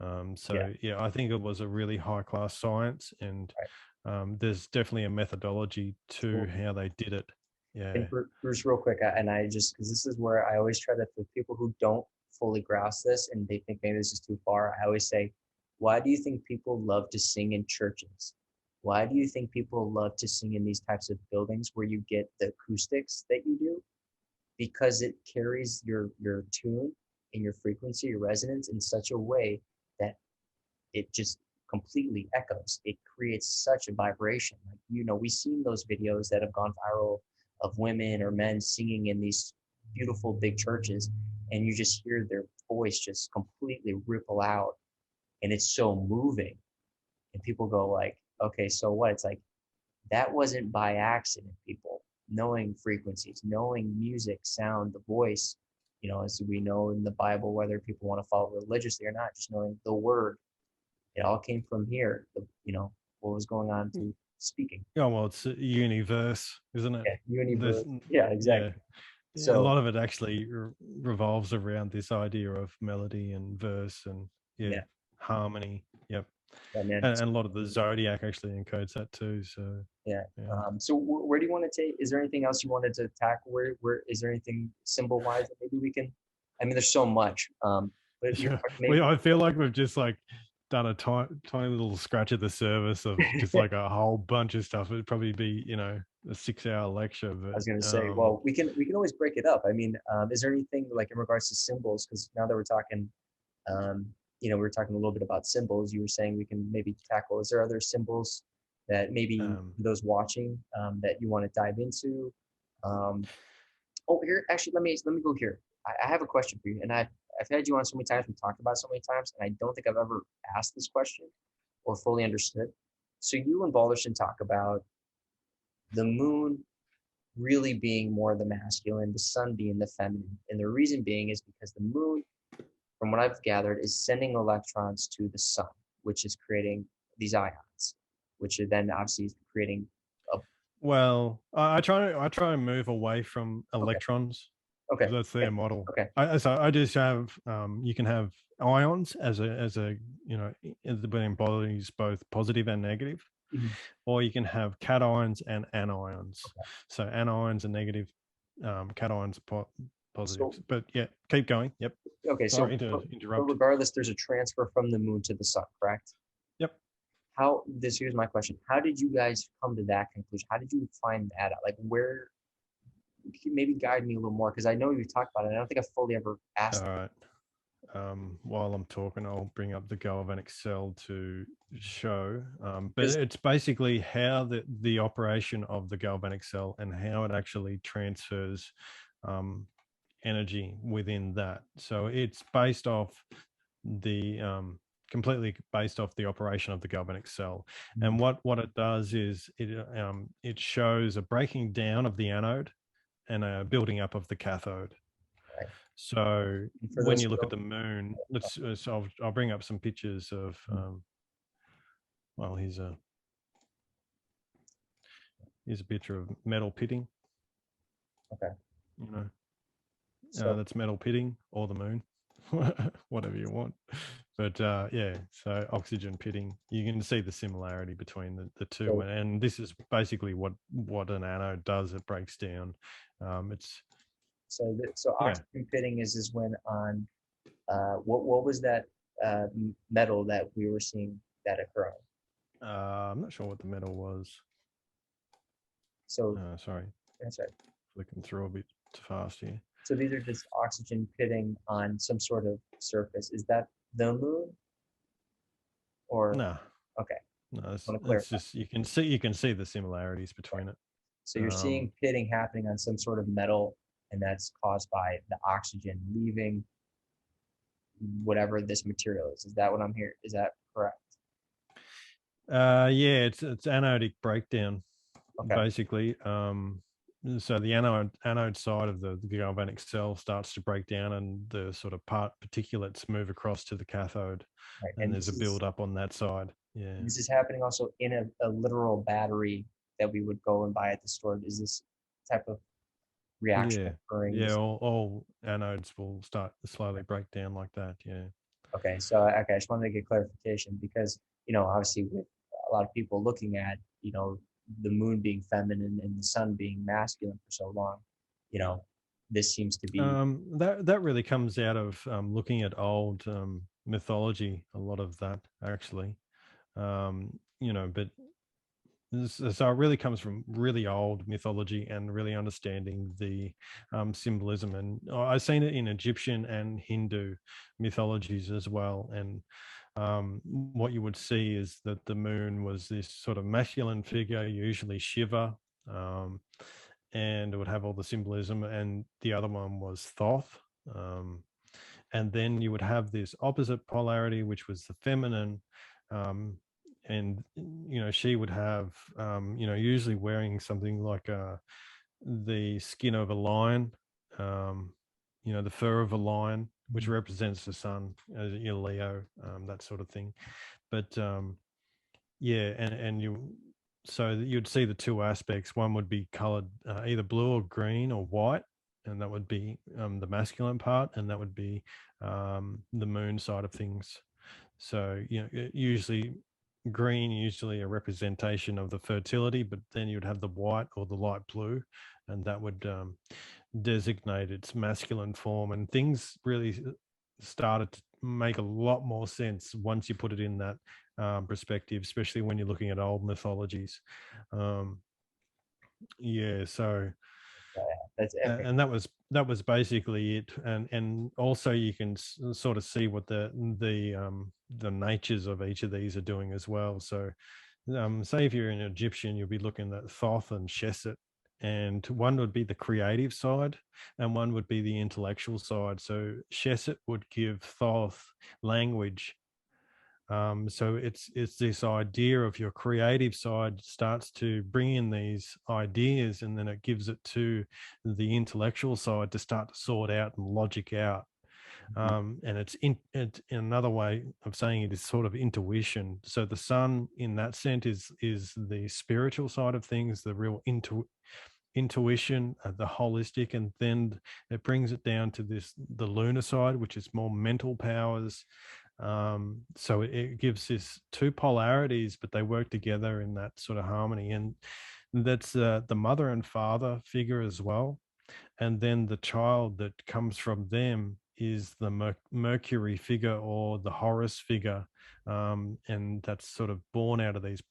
Speaker 1: Yeah,
Speaker 2: So yeah, I think it was a really high class science, and
Speaker 1: right.
Speaker 2: there's definitely a methodology to
Speaker 1: So,
Speaker 2: how they did it.
Speaker 1: and
Speaker 2: Yeah.
Speaker 1: Bruce, real quick, and I just, because this is where I always try to, for people who don't fully grasp this and they think maybe this is too far, I always say, why do you think people love to sing in churches? Why do you think people love to sing in these types of buildings where you get the acoustics that you do? Because it carries your tune and your frequency, your resonance in such a way that it just completely echoes. It creates such a vibration. Like, we've seen those videos that have gone viral of women or men singing in these beautiful big churches, and you just hear their voice just completely ripple out, and it's so moving. And people go like, okay, so what? It's like that wasn't by accident, people. Knowing frequencies, knowing music, sound, the voice, as we know in the Bible, whether people want to follow religiously or not, just knowing the word, it all came from here. What was going on
Speaker 2: Mm.
Speaker 1: to speaking.
Speaker 2: Oh well, it's a universe, isn't it?
Speaker 1: Yeah,
Speaker 2: There's
Speaker 1: universe. Yeah,
Speaker 2: yeah,
Speaker 1: exactly.
Speaker 2: yeah, a
Speaker 1: So
Speaker 2: lot of it actually revolves around this idea of melody and verse and yeah,
Speaker 1: yeah,
Speaker 2: harmony. Yep,
Speaker 1: yeah, man.
Speaker 2: and a lot of the zodiac actually encodes that too. So
Speaker 1: Yeah.
Speaker 2: yeah.
Speaker 1: So where do you want to take? Is there anything else you wanted to tackle? Where is there anything symbol wise that maybe we can? I mean, there's so much. But
Speaker 2: Yeah.
Speaker 1: maybe.
Speaker 2: Well, I feel like we've just like done a tiny little scratch at the surface of just
Speaker 1: I
Speaker 2: like a whole bunch of stuff. It'd probably be, a 6 hour lecture,
Speaker 1: was going to
Speaker 2: but
Speaker 1: say, well, we can always break it up. I mean, is there anything like in regards to symbols? Because now that we're talking, um, we were talking a little bit about symbols. You were saying we can maybe tackle. Is there other symbols that maybe
Speaker 2: um
Speaker 1: those watching that you want to dive into? Um, oh, here, actually, let me go here. I have a question for you, and I've had you on so many times. We've talked about it so many times, and I don't think I've ever asked this question or fully understood. So you and Balderston talk about the moon really being more the masculine, the sun being the feminine, and the reason being is because the moon, from what I've gathered, is sending electrons to the sun, which is creating these ions, which are then obviously creating a.
Speaker 2: well, I try and move away from
Speaker 1: Okay,
Speaker 2: electrons
Speaker 1: okay,
Speaker 2: because that's their
Speaker 1: okay,
Speaker 2: model.
Speaker 1: okay.
Speaker 2: So I just have you can have ions as a that embodies both positive and negative,
Speaker 1: Mhm.
Speaker 2: or you can have cations and anions. So anions are negative, cations are
Speaker 1: So
Speaker 2: positives. But yeah, keep going. Yep.
Speaker 1: okay, so
Speaker 2: Sorry to
Speaker 1: but
Speaker 2: interrupt.
Speaker 1: regardless, there's a transfer from the moon to the sun, correct?
Speaker 2: Yep.
Speaker 1: Here's my question. How did you guys come to that conclusion? How did you find that out? Like where, maybe guide me a little more because I know you've talked about it. I don't think I've fully ever
Speaker 2: All
Speaker 1: asked.
Speaker 2: right. While I'm talking, I'll bring up the galvanic cell to show. But
Speaker 1: Because
Speaker 2: it's basically how the operation of the galvanic cell and how it actually transfers um, energy within that. So it's based off the completely based off the operation of the galvanic cell. And what it does is it shows a breaking down of the anode and a building up of the cathode.
Speaker 1: right.
Speaker 2: So
Speaker 1: And for
Speaker 2: when
Speaker 1: those
Speaker 2: you
Speaker 1: who
Speaker 2: look at
Speaker 1: don't,
Speaker 2: the moon, so I'll bring up some pictures of. Well, here's a picture of metal pitting.
Speaker 1: okay.
Speaker 2: You know,
Speaker 1: So
Speaker 2: that's metal pitting or the moon, whatever you want. But yeah, so oxygen pitting. You can see the similarity between the two,
Speaker 1: so
Speaker 2: and this is basically what an anode does. It breaks down. It's
Speaker 1: so
Speaker 2: yeah.
Speaker 1: oxygen pitting is when on what was that metal that we were seeing that occur on?
Speaker 2: I'm not sure what the metal was.
Speaker 1: So
Speaker 2: Sorry,
Speaker 1: that's right.
Speaker 2: flicking through a bit too fast here.
Speaker 1: So these are just oxygen pitting on some sort of surface. Is that the moon or
Speaker 2: No,
Speaker 1: okay?
Speaker 2: no,
Speaker 1: I want to
Speaker 2: it's
Speaker 1: clarify.
Speaker 2: just you can see the similarities
Speaker 1: Right.
Speaker 2: between it.
Speaker 1: So you're
Speaker 2: Um,
Speaker 1: seeing pitting happening on some sort of metal, and that's caused by the oxygen leaving. whatever this material is. Is that what I'm hearing? Is that correct?
Speaker 2: Yeah, it's anodic breakdown
Speaker 1: Okay.
Speaker 2: basically. So the anode side of the galvanic cell starts to break down, and the sort of particulates move across to the cathode,
Speaker 1: Right.
Speaker 2: and
Speaker 1: And
Speaker 2: there's a build up on that side. Yeah.
Speaker 1: this is happening also in a literal battery that we would go and buy at the store. Is this type of reaction
Speaker 2: Yeah.
Speaker 1: occurring?
Speaker 2: Yeah.
Speaker 1: This
Speaker 2: All anodes will start to slowly break down like that. Yeah.
Speaker 1: okay. So okay, I just wanted to get clarification because obviously with a lot of people looking at the moon being feminine and the sun being masculine for so long, you know, this seems to be
Speaker 2: That really comes out of looking at old mythology. A lot of that actually, but so it really comes from really old mythology and really understanding the symbolism. And I've seen it in Egyptian and Hindu mythologies as well. And what you would see is that the moon was this sort of masculine figure, usually Shiva, um, and it would have all the symbolism. And the other one was Thoth. Um, and then you would have this opposite polarity, which was the feminine. Um, and she would have usually wearing something like the skin of a lion, um, the fur of a lion, which represents the sun, Leo, that sort of thing. But yeah, and so you'd see the two aspects. One would be colored either blue or green or white, and that would be the masculine part, and that would be the moon side of things. So usually green, usually a representation of the fertility, but then you'd have the white or the light blue, and that would designate its masculine form. And things really started to make a lot more sense once you put it in that perspective, especially when you're looking at old mythologies. Um, yeah, so
Speaker 1: that's okay.
Speaker 2: and that was basically it. And also you can sort of see what the natures of each of these are doing as well. So say if you're an Egyptian, you'll be looking at Thoth and Shesset, and one would be the creative side and one would be the intellectual side. So Shesset would give Thoth language. So it's this idea of your creative side starts to bring in these ideas, and then it gives it to the intellectual side to start to sort out and logic out. And it's in another way of saying it is sort of intuition. So the sun, in that sense, is the spiritual side of things, the real intuition, the holistic, and then it brings it down to the lunar side, which is more mental powers. So it gives this two polarities, but they work together in that sort of harmony. And that's the mother and father figure as well. And then the child that comes from them is the Mercury figure or the Horus figure, and that's sort of born out of these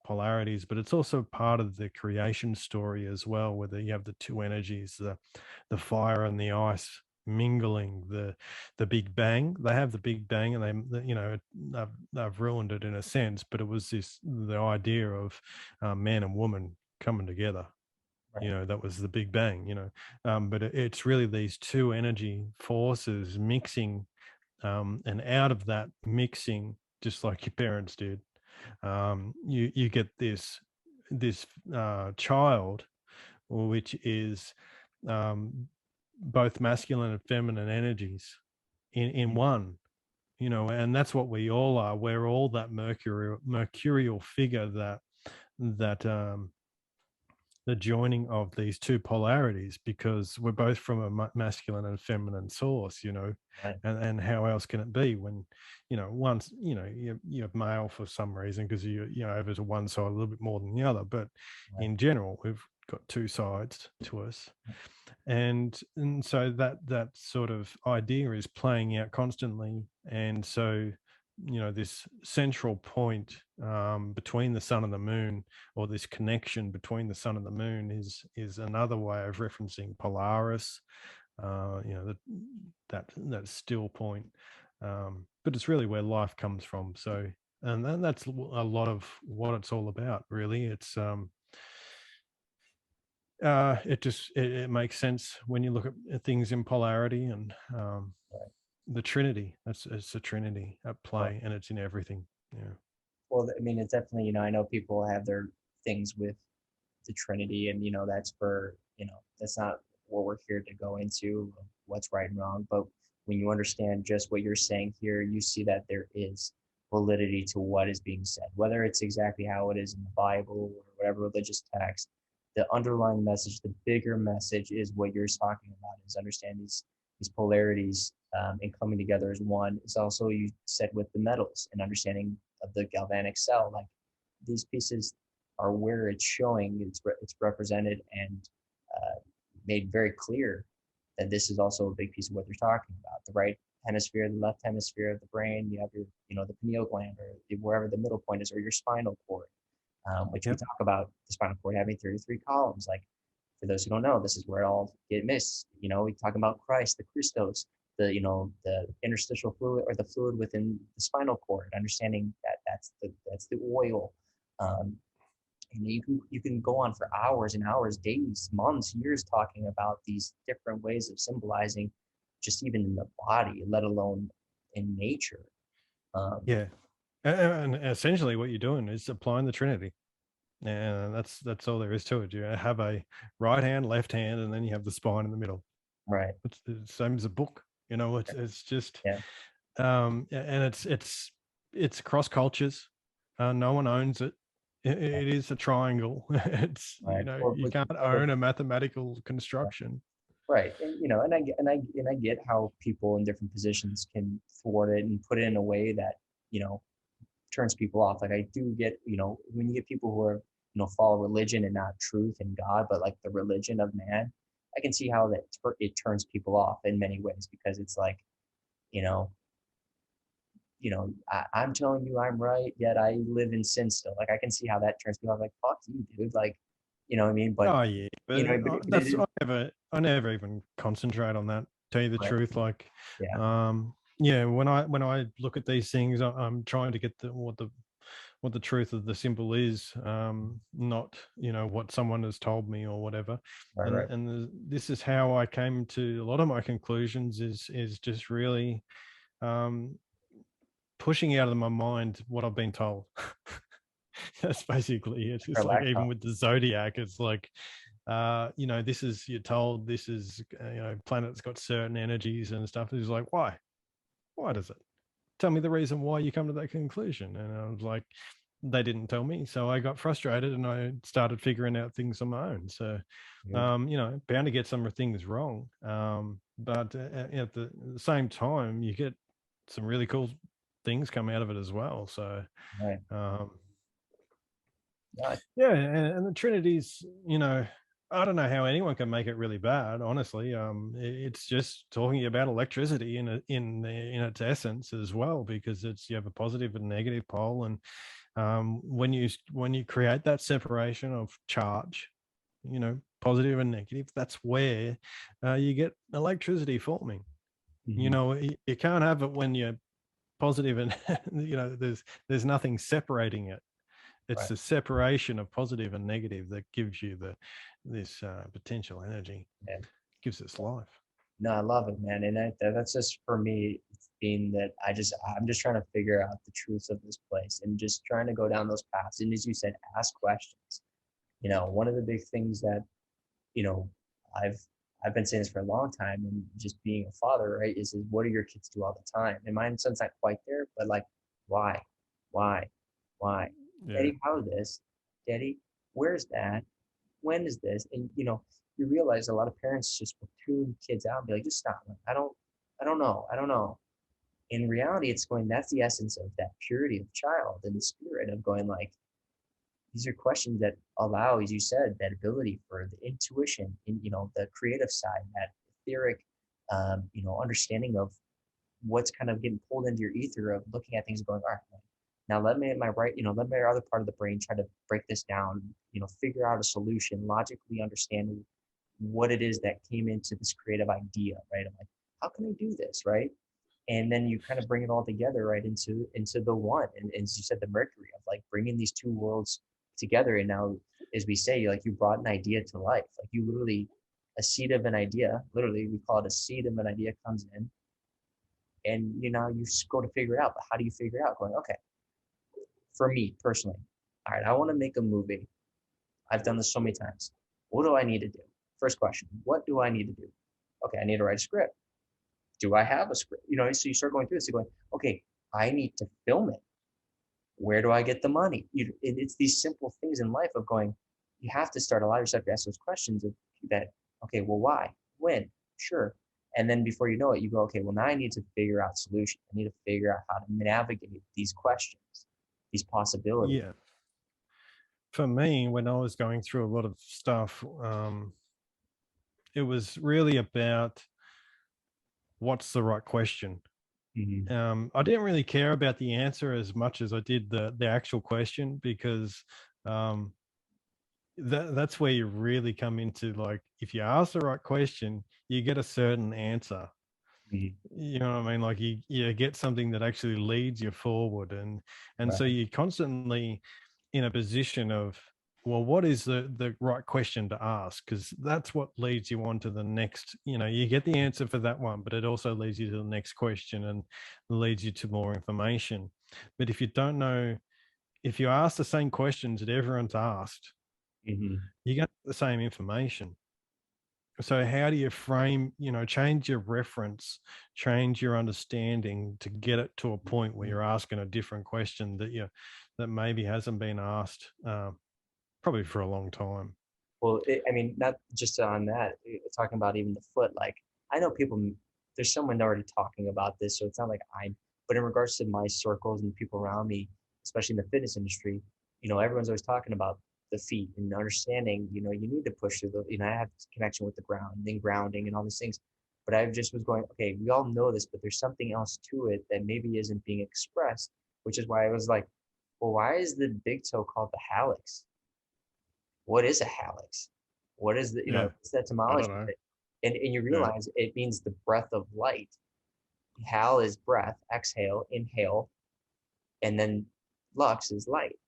Speaker 2: polarities. But it's also part of the creation story as well, where you have the two energies, the fire and the ice mingling, the Big Bang. They have the Big Bang, and they've ruined it in a sense, but it was the idea of man and woman coming together.
Speaker 1: Right.
Speaker 2: That was the Big Bang. But it's really these two energy forces mixing, and out of that mixing, just like your parents did, you get this child, which is um, both masculine and feminine energies in one. And that's what we all are. We're all that mercurial figure, that the joining of these two polarities, because we're both from a masculine and feminine source.
Speaker 1: Right.
Speaker 2: And how else can it be when once you're male for some reason, because over to one side a little bit more than the other, but
Speaker 1: Right.
Speaker 2: in general we've got two sides to us. And so that sort of idea is playing out constantly. And so this central point between the sun and the moon, or this connection between the sun and the moon, is another way of referencing Polaris, that still point. But it's really where life comes from. So, and then that's a lot of what it's all about, really. It makes sense when you look at things in polarity. And
Speaker 1: Right.
Speaker 2: the trinity. It's a trinity at
Speaker 1: Well,
Speaker 2: play, and it's in everything. Yeah.
Speaker 1: well, I mean, it's definitely, I know people have their things with the Trinity, and that's for, that's not what we're here to go into, what's right and wrong. But when you understand just what you're saying here, you see that there is validity to what is being said, whether it's exactly how it is in the Bible or whatever religious text. The underlying message, the bigger message, is what you're talking about: is understanding these polarities, and coming together as one. It's also, you said, with the metals and understanding of the galvanic cell, like these pieces are where it's showing, it's represented and made very clear that this is also a big piece of what they're talking about. The right hemisphere, the left hemisphere of the brain, you have your, the pineal gland, or wherever the middle point is, or your spinal cord, which we
Speaker 2: Yep.
Speaker 1: talk about the spinal cord having 33 columns. Like, for those who don't know, this is where it all get missed. We talk about Christ, the Christos, the interstitial fluid, or the fluid within the spinal cord, understanding that that's the oil. Um, and you can go on for hours and hours, days, months, years, talking about these different ways of symbolizing, just even in the body, let alone in nature. Um,
Speaker 2: Yeah. And essentially, what you're doing is applying the trinity. And that's all there is to it. You have a right hand, left hand, and then you have the spine in the middle.
Speaker 1: right.
Speaker 2: It's the same as a book. It's just
Speaker 1: Yeah.
Speaker 2: and it's cross cultures. No one owns it. It is a triangle. It's
Speaker 1: Right.
Speaker 2: you can't own a mathematical construction.
Speaker 1: Right. And and I get how people in different positions can thwart it and put it in a way that, you know, turns people off. Like, I do get, when you get people who are, follow religion and not truth and God, but like the religion of man, I can see how it turns people off in many ways, because it's like, you know, I'm telling you I'm right, yet I live in sin still. Like, I can see how that turns people off. Like, fuck you, dude. Like, you know what I mean? But
Speaker 2: Oh yeah, but
Speaker 1: but it
Speaker 2: that's
Speaker 1: is
Speaker 2: I never even concentrate on that. Tell you the
Speaker 1: right.
Speaker 2: truth, like,
Speaker 1: Yeah.
Speaker 2: yeah, when I look at these things, I'm trying to get what the truth of the symbol is, not what someone has told me or whatever.
Speaker 1: Right.
Speaker 2: And
Speaker 1: Right.
Speaker 2: this is how I came to a lot of my conclusions. Is just really um, pushing out of my mind what I've been told. That's basically it's
Speaker 1: For
Speaker 2: just like
Speaker 1: lack
Speaker 2: even
Speaker 1: of
Speaker 2: with the zodiac, it's like this is you're told this is planet's got certain energies and stuff. It's like why does it? Tell me the reason why you come to that conclusion. And I was like, they didn't tell me. So I got frustrated and I started figuring out things on my own. So,
Speaker 1: you.
Speaker 2: bound to get some things wrong. But at the same time, you get some really cool things come out of it as well. So,
Speaker 1: Right.
Speaker 2: um,
Speaker 1: Yeah.
Speaker 2: yeah. And the Trinity's, I don't know how anyone can make it really bad. Honestly, it's just talking about electricity in its essence as well, because you have a positive and negative pole, and when you create that separation of charge, positive and negative, that's where you get electricity forming.
Speaker 1: Mhm.
Speaker 2: You can't have it when you're positive and there's nothing separating it. It's
Speaker 1: Right.
Speaker 2: the separation of positive and negative that gives you this potential energy,
Speaker 1: Yeah.
Speaker 2: gives us life.
Speaker 1: No, I love it, man. And that's just for me, being that I'm just trying to figure out the truth of this place and just trying to go down those paths. And as you said, ask questions. One of the big things that, you know, I've I've been saying this for a long time, and just being a father, right, is what do your kids do all the time? And my son's not quite there, but like, why? Why? Why?
Speaker 2: Yeah.
Speaker 1: Daddy, how this? Daddy, where's that? When is this? And you realize a lot of parents just will tune kids out and be like, just stop. I don't know. I don't know. In reality, it's going, that's the essence of that purity of child and the spirit of going, like, these are questions that allow, as you said, that ability for the intuition in, the creative side, that etheric, understanding of what's kind of getting pulled into your ether of looking at things and going, all right, now let me my right, let my other part of the brain try to break this down, figure out a solution, logically understanding what it is that came into this creative idea, right? I'm like, how can I do this, right? And then you kind of bring it all together, right, into the one. And as you said, the Mercury of like bringing these two worlds together. And now, as we say, like, you brought an idea to life. Like, you literally, a seed of an idea, literally we call it a seed of an idea, comes in, And you know, you just go to figure it out. But how do you figure it out? Going, okay, for me personally, all right, I want to make a movie. I've done this so many times. What do I need to do? First question, what do I need to do? Okay, I need to write a script. Do I have a script? You know, so you start going through this, you're going, okay, I need to film it. Where do I get the money? It's these simple things in life of going, you have to start, allow yourself to ask those questions of that, okay, well, why? When? Sure. And then before you know it, you go, okay, well, now I need to figure out solutions. I need to figure out how to navigate these questions, these possibilities.
Speaker 2: Yeah. For me, when I was going through a lot of stuff, it was really about what's the right question.
Speaker 1: Mm-hmm.
Speaker 2: I didn't really care about the answer as much as I did the actual question, because um, that's where you really come into, like, if you ask the right question, you get a certain answer.
Speaker 1: Mm-hmm.
Speaker 2: You know what I mean? Like, you get something that actually leads you forward, and
Speaker 1: Right.
Speaker 2: so you're constantly in a position of, well, what is the right question to ask? Because that's what leads you on to the next. You know, you get the answer for that one, but it also leads you to the next question and leads you to more information. But if you don't know, if you ask the same questions that everyone's asked,
Speaker 1: Mm-hmm.
Speaker 2: you get the same information. So how do you frame, change your reference, change your understanding to get it to a point where you're asking a different question that maybe hasn't been asked, probably for a long time.
Speaker 1: Well, I mean, not just on that, talking about even the foot, like I know people, there's someone already talking about this, so it's not like but in regards to my circles and people around me, especially in the fitness industry, you know, everyone's always talking about the feet and understanding, you know, you need to push through I have connection with the ground and then grounding and all these things. But I just was going, okay, we all know this, but there's something else to it that maybe isn't being expressed, which is why I was like, well, why is the big toe called the hallux? What is a hallux? What is the, you know,
Speaker 2: Yeah,
Speaker 1: it's the
Speaker 2: I don't
Speaker 1: etymology of
Speaker 2: know.
Speaker 1: it. And you
Speaker 2: Yeah.
Speaker 1: realize it means the breath of light. Hal is breath, exhale, inhale, and then lux is light.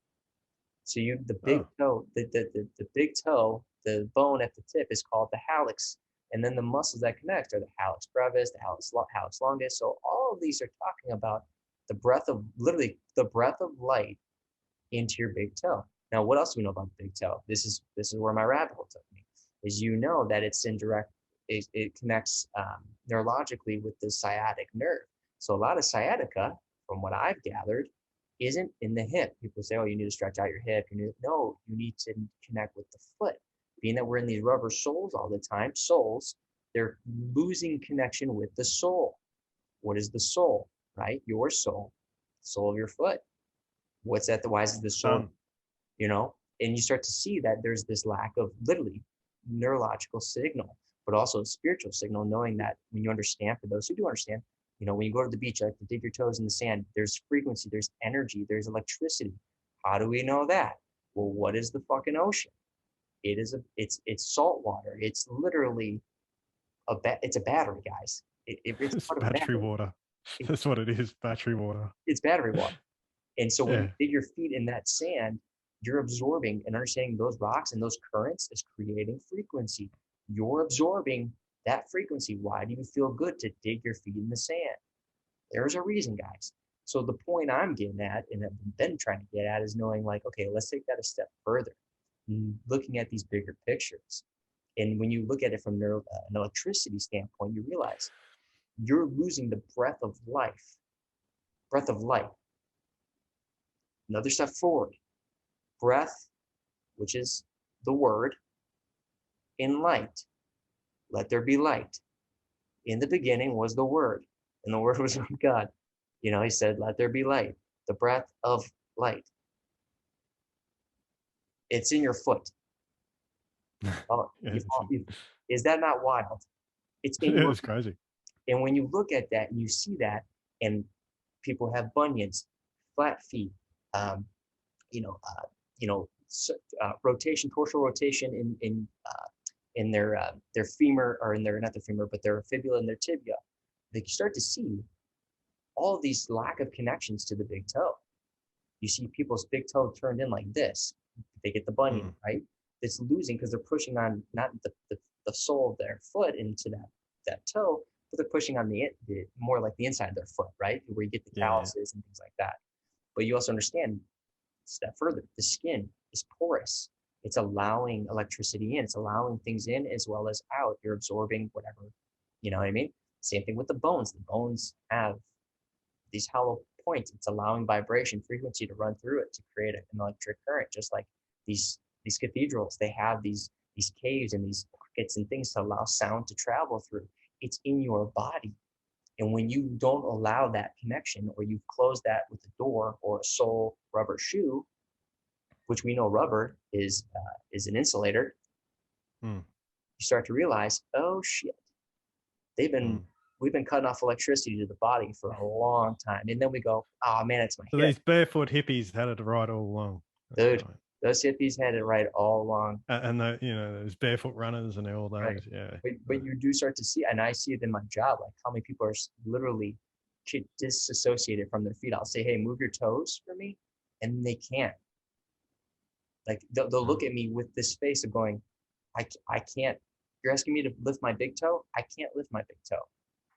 Speaker 1: So the big
Speaker 2: Oh,
Speaker 1: toe, the big toe, the bone at the tip is called the hallux. And then the muscles that connect are the hallux brevis, the hallux longus. So all of these are talking about the breath of, literally the breath of light into your big toe. Now, what else do we know about the big toe? This is where my rabbit hole took me. Is, you know, that it's in direct, it connects neurologically with the sciatic nerve. So a lot of sciatica, from what I've gathered, isn't in the hip. People say, oh, you need to stretch out your hip. No, you need to connect with the foot. Being that we're in these rubber soles all the time, soles, they're losing connection with the sole. What is the sole, right? Your sole, sole of your foot. What's that? Why is the sole,
Speaker 2: done.
Speaker 1: you know? And you start to see that there's this lack of literally neurological signal, but also a spiritual signal, knowing that when you understand, for those who do understand, you know, when you go to the beach, like to dip your toes in the sand, there's frequency, there's energy, there's electricity. How do we know that? Well, what is the fucking ocean? It's salt water. It's literally it's a battery, guys. It's
Speaker 2: It's
Speaker 1: part of a
Speaker 2: battery
Speaker 1: battery.
Speaker 2: water.
Speaker 1: It,
Speaker 2: That's what it is. Battery water.
Speaker 1: it's battery water. And so when you
Speaker 2: Yeah.
Speaker 1: dig your feet in that sand, you're absorbing and understanding those rocks and those currents is creating frequency. You're absorbing that frequency. Why do you feel good to dig your feet in the sand? There's a reason, guys. So the point I'm getting at and I've been trying to get at is knowing, like, okay, let's take that a step further, looking at these bigger pictures. And when you look at it from an electricity standpoint, you realize you're losing the breath of light. Another step forward, breath, which is the word, in light. Let there be light. In the beginning was the word, and the word was with God. You know, he said, let there be light, the breath of light. It's in your foot. Oh,
Speaker 2: Yeah,
Speaker 1: is that not wild? It's in your,
Speaker 2: it's crazy.
Speaker 1: and when you look at that and you see that, and people have bunions, flat feet, um, you know, you know, rotation, torsional rotation in their femur, or in their, not their femur, but their fibula and their tibia. They start to see all of these lack of connections to the big toe. You see people's big toe turned in like this. They get the bunion,
Speaker 2: Mm.
Speaker 1: right? It's losing because they're pushing on not the sole of their foot into that toe, but they're pushing on the more like the inside of their foot, right, where you get the
Speaker 2: Yeah.
Speaker 1: calluses and things like that. But you also understand, step further, the skin is porous. It's allowing electricity in, it's allowing things in as well as out. You're absorbing whatever, you know what I mean? Same thing with the bones. The bones have these hollow points. It's allowing vibration frequency to run through it to create an electric current, just like these cathedrals. They have these caves and these pockets and things to allow sound to travel through. It's in your body. And when you don't allow that connection, or you've closed that with a door or a sole rubber shoe, which we know rubber is an insulator,
Speaker 2: Mm.
Speaker 1: you start to realize, oh shit, they've been
Speaker 2: Mm.
Speaker 1: we've been cutting off electricity to the body for a long time. And then we go, oh man, it's my
Speaker 2: So
Speaker 1: hip.
Speaker 2: these barefoot hippies had it right all along. That's
Speaker 1: Dude,
Speaker 2: right.
Speaker 1: those hippies had it right all along.
Speaker 2: And the, you know, those barefoot runners and all
Speaker 1: Right.
Speaker 2: those. Yeah.
Speaker 1: But you do start to see, and I see it in my job, like how many people are literally disassociated from their feet. I'll say, hey, move your toes for me. And they can't. Like they'll
Speaker 2: Mm.
Speaker 1: look at me with this face of going, I can't. You're asking me to lift my big toe? I can't lift my big toe.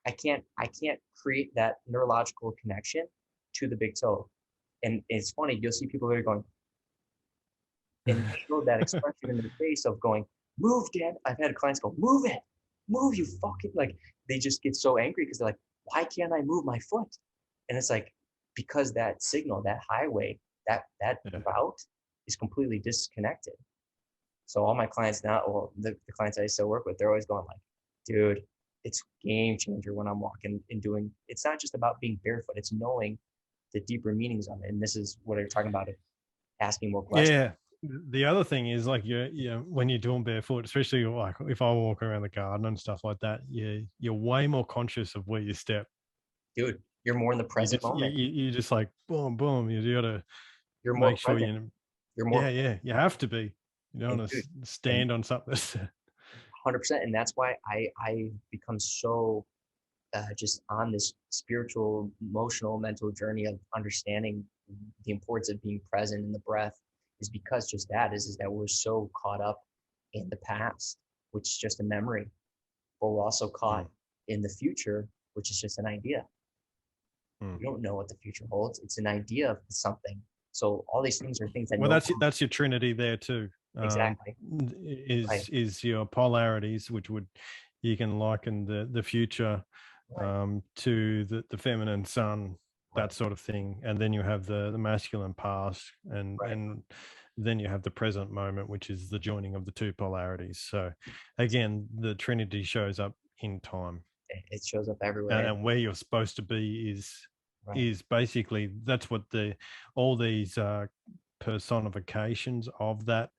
Speaker 1: I can't create that neurological connection to the big toe. And it's funny, you'll see people that are going, and show that expression in their face of going, move, Dad. I've had clients go, move it, move, you fucking, like, they just get so angry because they're like, why can't I move my foot? And it's like, because that signal, that highway, that
Speaker 2: Yeah.
Speaker 1: route is completely disconnected. So all my clients now, well, the clients I still work with, they're always going like, dude, it's game changer when I'm walking and doing, it's not just about being barefoot, it's knowing the deeper meanings of it. And this is what you're talking about, of asking more questions.
Speaker 2: Yeah. The other thing is like you when you're doing barefoot, especially like if I walk around the garden and stuff like that, you're way more conscious of where you step.
Speaker 1: Dude, you're more in the
Speaker 2: You
Speaker 1: present
Speaker 2: just
Speaker 1: moment.
Speaker 2: you just like boom boom. You got to
Speaker 1: You're more
Speaker 2: make sure
Speaker 1: present.
Speaker 2: you.
Speaker 1: You're more
Speaker 2: Yeah,
Speaker 1: present.
Speaker 2: yeah. You have to be. You don't
Speaker 1: And
Speaker 2: want to
Speaker 1: dude, and
Speaker 2: stand on something.
Speaker 1: 100%. And that's why I become so just on this spiritual, emotional, mental journey of understanding the importance of being present in the breath, is because just that is that we're so caught up in the past, which is just a memory, but we're also caught
Speaker 2: Mm,
Speaker 1: in the future, which is just an idea.
Speaker 2: mm.
Speaker 1: You don't know what the future holds. It's an idea of something. So all these things are things that
Speaker 2: Well,
Speaker 1: no.
Speaker 2: that's your trinity there too.
Speaker 1: Exactly. Right.
Speaker 2: Is your polarities, which would you can liken the future
Speaker 1: Right.
Speaker 2: to the feminine sun,
Speaker 1: Right.
Speaker 2: that sort of thing, and then you have the masculine past,
Speaker 1: Right.
Speaker 2: and then you have the present moment, which is the joining of the two polarities. So, again, the trinity shows up in time,
Speaker 1: It shows up everywhere.
Speaker 2: and where you're supposed to be
Speaker 1: Right.
Speaker 2: is basically that's what the all these personifications of that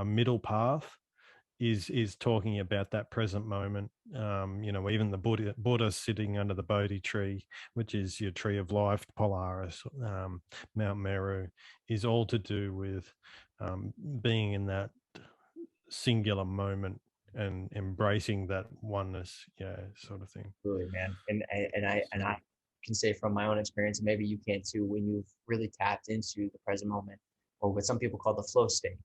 Speaker 2: middle path is talking about, that present moment. You know, even the Buddha sitting under the Bodhi tree, which is your tree of life, Polaris, Mount Meru, is all to do with being in that singular moment and embracing that oneness, yeah, sort of thing.
Speaker 1: Absolutely, man. And I
Speaker 2: So,
Speaker 1: can say from my own experience, and maybe you can too, when you've really tapped into the present moment, or what some people call the flow state,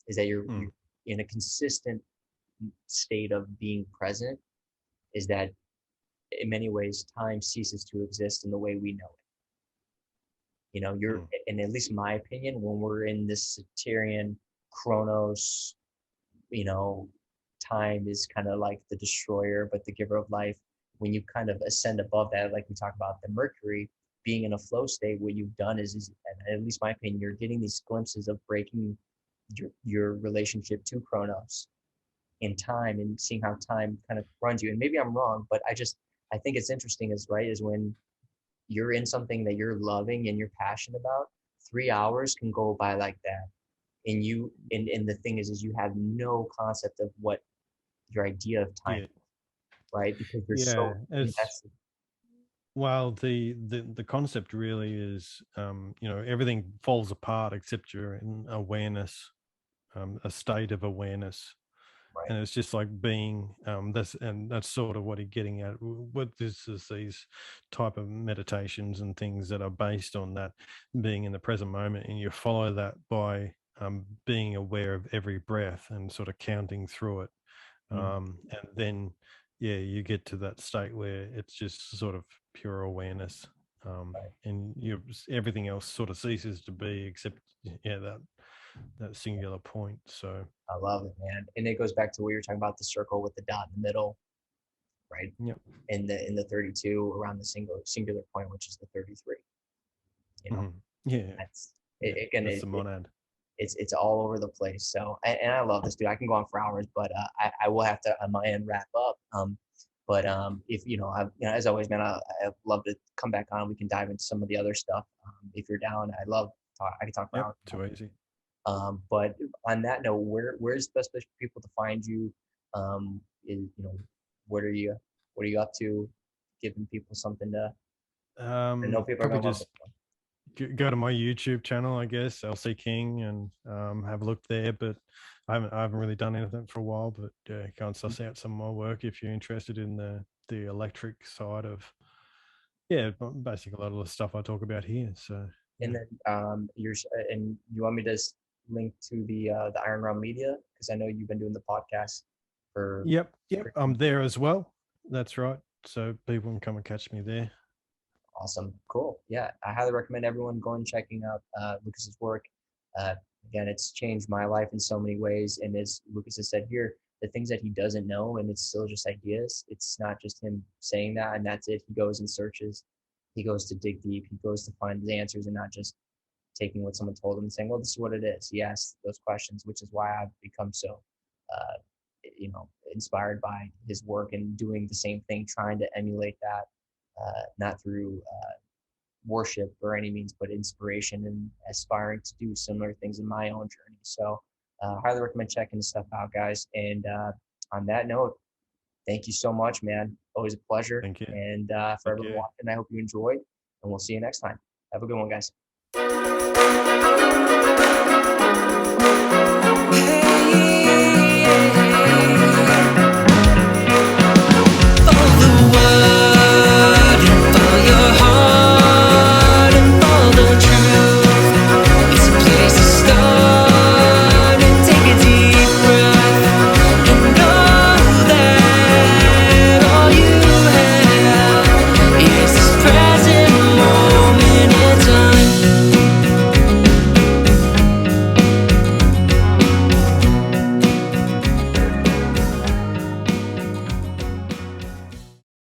Speaker 1: is that you're
Speaker 2: mm,
Speaker 1: in a consistent state of being present, is that in many ways time ceases to exist in the way we know it. You know, you're,
Speaker 2: mm,
Speaker 1: and at least in my opinion, when we're in this Saturnian chronos, you know, time is kind of like the destroyer, but the giver of life. When you kind of ascend above that, like we talk about the Mercury being in a flow state, what you've done is at least my opinion, you're getting these glimpses of breaking your relationship to Chronos in time and seeing how time kind of runs you. And maybe I'm wrong, but I think it's interesting is right is when you're in something that you're loving and you're passionate about, 3 hours can go by like that. And and the thing is you have no concept of what your idea of time,
Speaker 2: yeah,
Speaker 1: right? Because you're
Speaker 2: yeah.
Speaker 1: so
Speaker 2: As
Speaker 1: invested.
Speaker 2: well, the concept really is, you know, everything falls apart except you're in awareness, a state of awareness,
Speaker 1: Right.
Speaker 2: and it's just like being that's sort of what he's getting at. What this is, these type of meditations and things that are based on that being in the present moment, and you follow that by being aware of every breath and sort of counting through it,
Speaker 1: Mm.
Speaker 2: and then yeah, you get to that state where it's just sort of pure awareness,
Speaker 1: Right.
Speaker 2: and everything else sort of ceases to be, except yeah, that singular point. So
Speaker 1: I love it, man. And it goes back to what you're talking about, the circle with the dot in the middle, right?
Speaker 2: yep.
Speaker 1: In the 32 around the singular point, which is the 33. You know,
Speaker 2: Mhm. Yeah,
Speaker 1: that's
Speaker 2: yeah,
Speaker 1: again,
Speaker 2: that's the monad.
Speaker 1: it's all over the place. So, and I love this, dude. I can go on for hours, but I will have to on my end wrap up. But if as always, man, I love to come back on. We can dive into some of the other stuff if you're down. I can talk for
Speaker 2: Yep,
Speaker 1: hours.
Speaker 2: too easy.
Speaker 1: But on that note, where's the best place for people to find you? What are you up to? Giving people something to. I know people are
Speaker 2: Probably
Speaker 1: gonna love
Speaker 2: just
Speaker 1: this one.
Speaker 2: go to my YouTube channel, I guess, LC King, and have a look there. But I haven't really done anything for a while. But go and suss out some of my work if you're interested in the electric side of, yeah, basically a lot of the stuff I talk about here. So
Speaker 1: And
Speaker 2: yeah.
Speaker 1: then and you want me to link to the Iron Realm Media because I know you've been doing the podcast for.
Speaker 2: Yep, I'm there as well. That's right. So people can come and catch me there.
Speaker 1: Awesome. Cool. Yeah. I highly recommend everyone going and checking out Lucas's work. Uh, Again, it's changed my life in so many ways. And as Lucas has said here, the things that he doesn't know, and it's still just ideas. It's not just him saying that and that's it. He goes and searches. He goes to dig deep. He goes to find the answers and not just taking what someone told him and saying, well, this is what it is. He asks those questions, which is why I've become so, uh, inspired by his work and doing the same thing, trying to emulate that, not through worship or any means, but inspiration and aspiring to do similar things in my own journey. So, highly recommend checking this stuff out, guys. And on that note, thank you so much, man. Always a pleasure.
Speaker 2: Thank you.
Speaker 1: And for
Speaker 2: Thank
Speaker 1: everyone
Speaker 2: you.
Speaker 1: watching, I hope you enjoyed, and we'll see you next time. Have a good one, guys.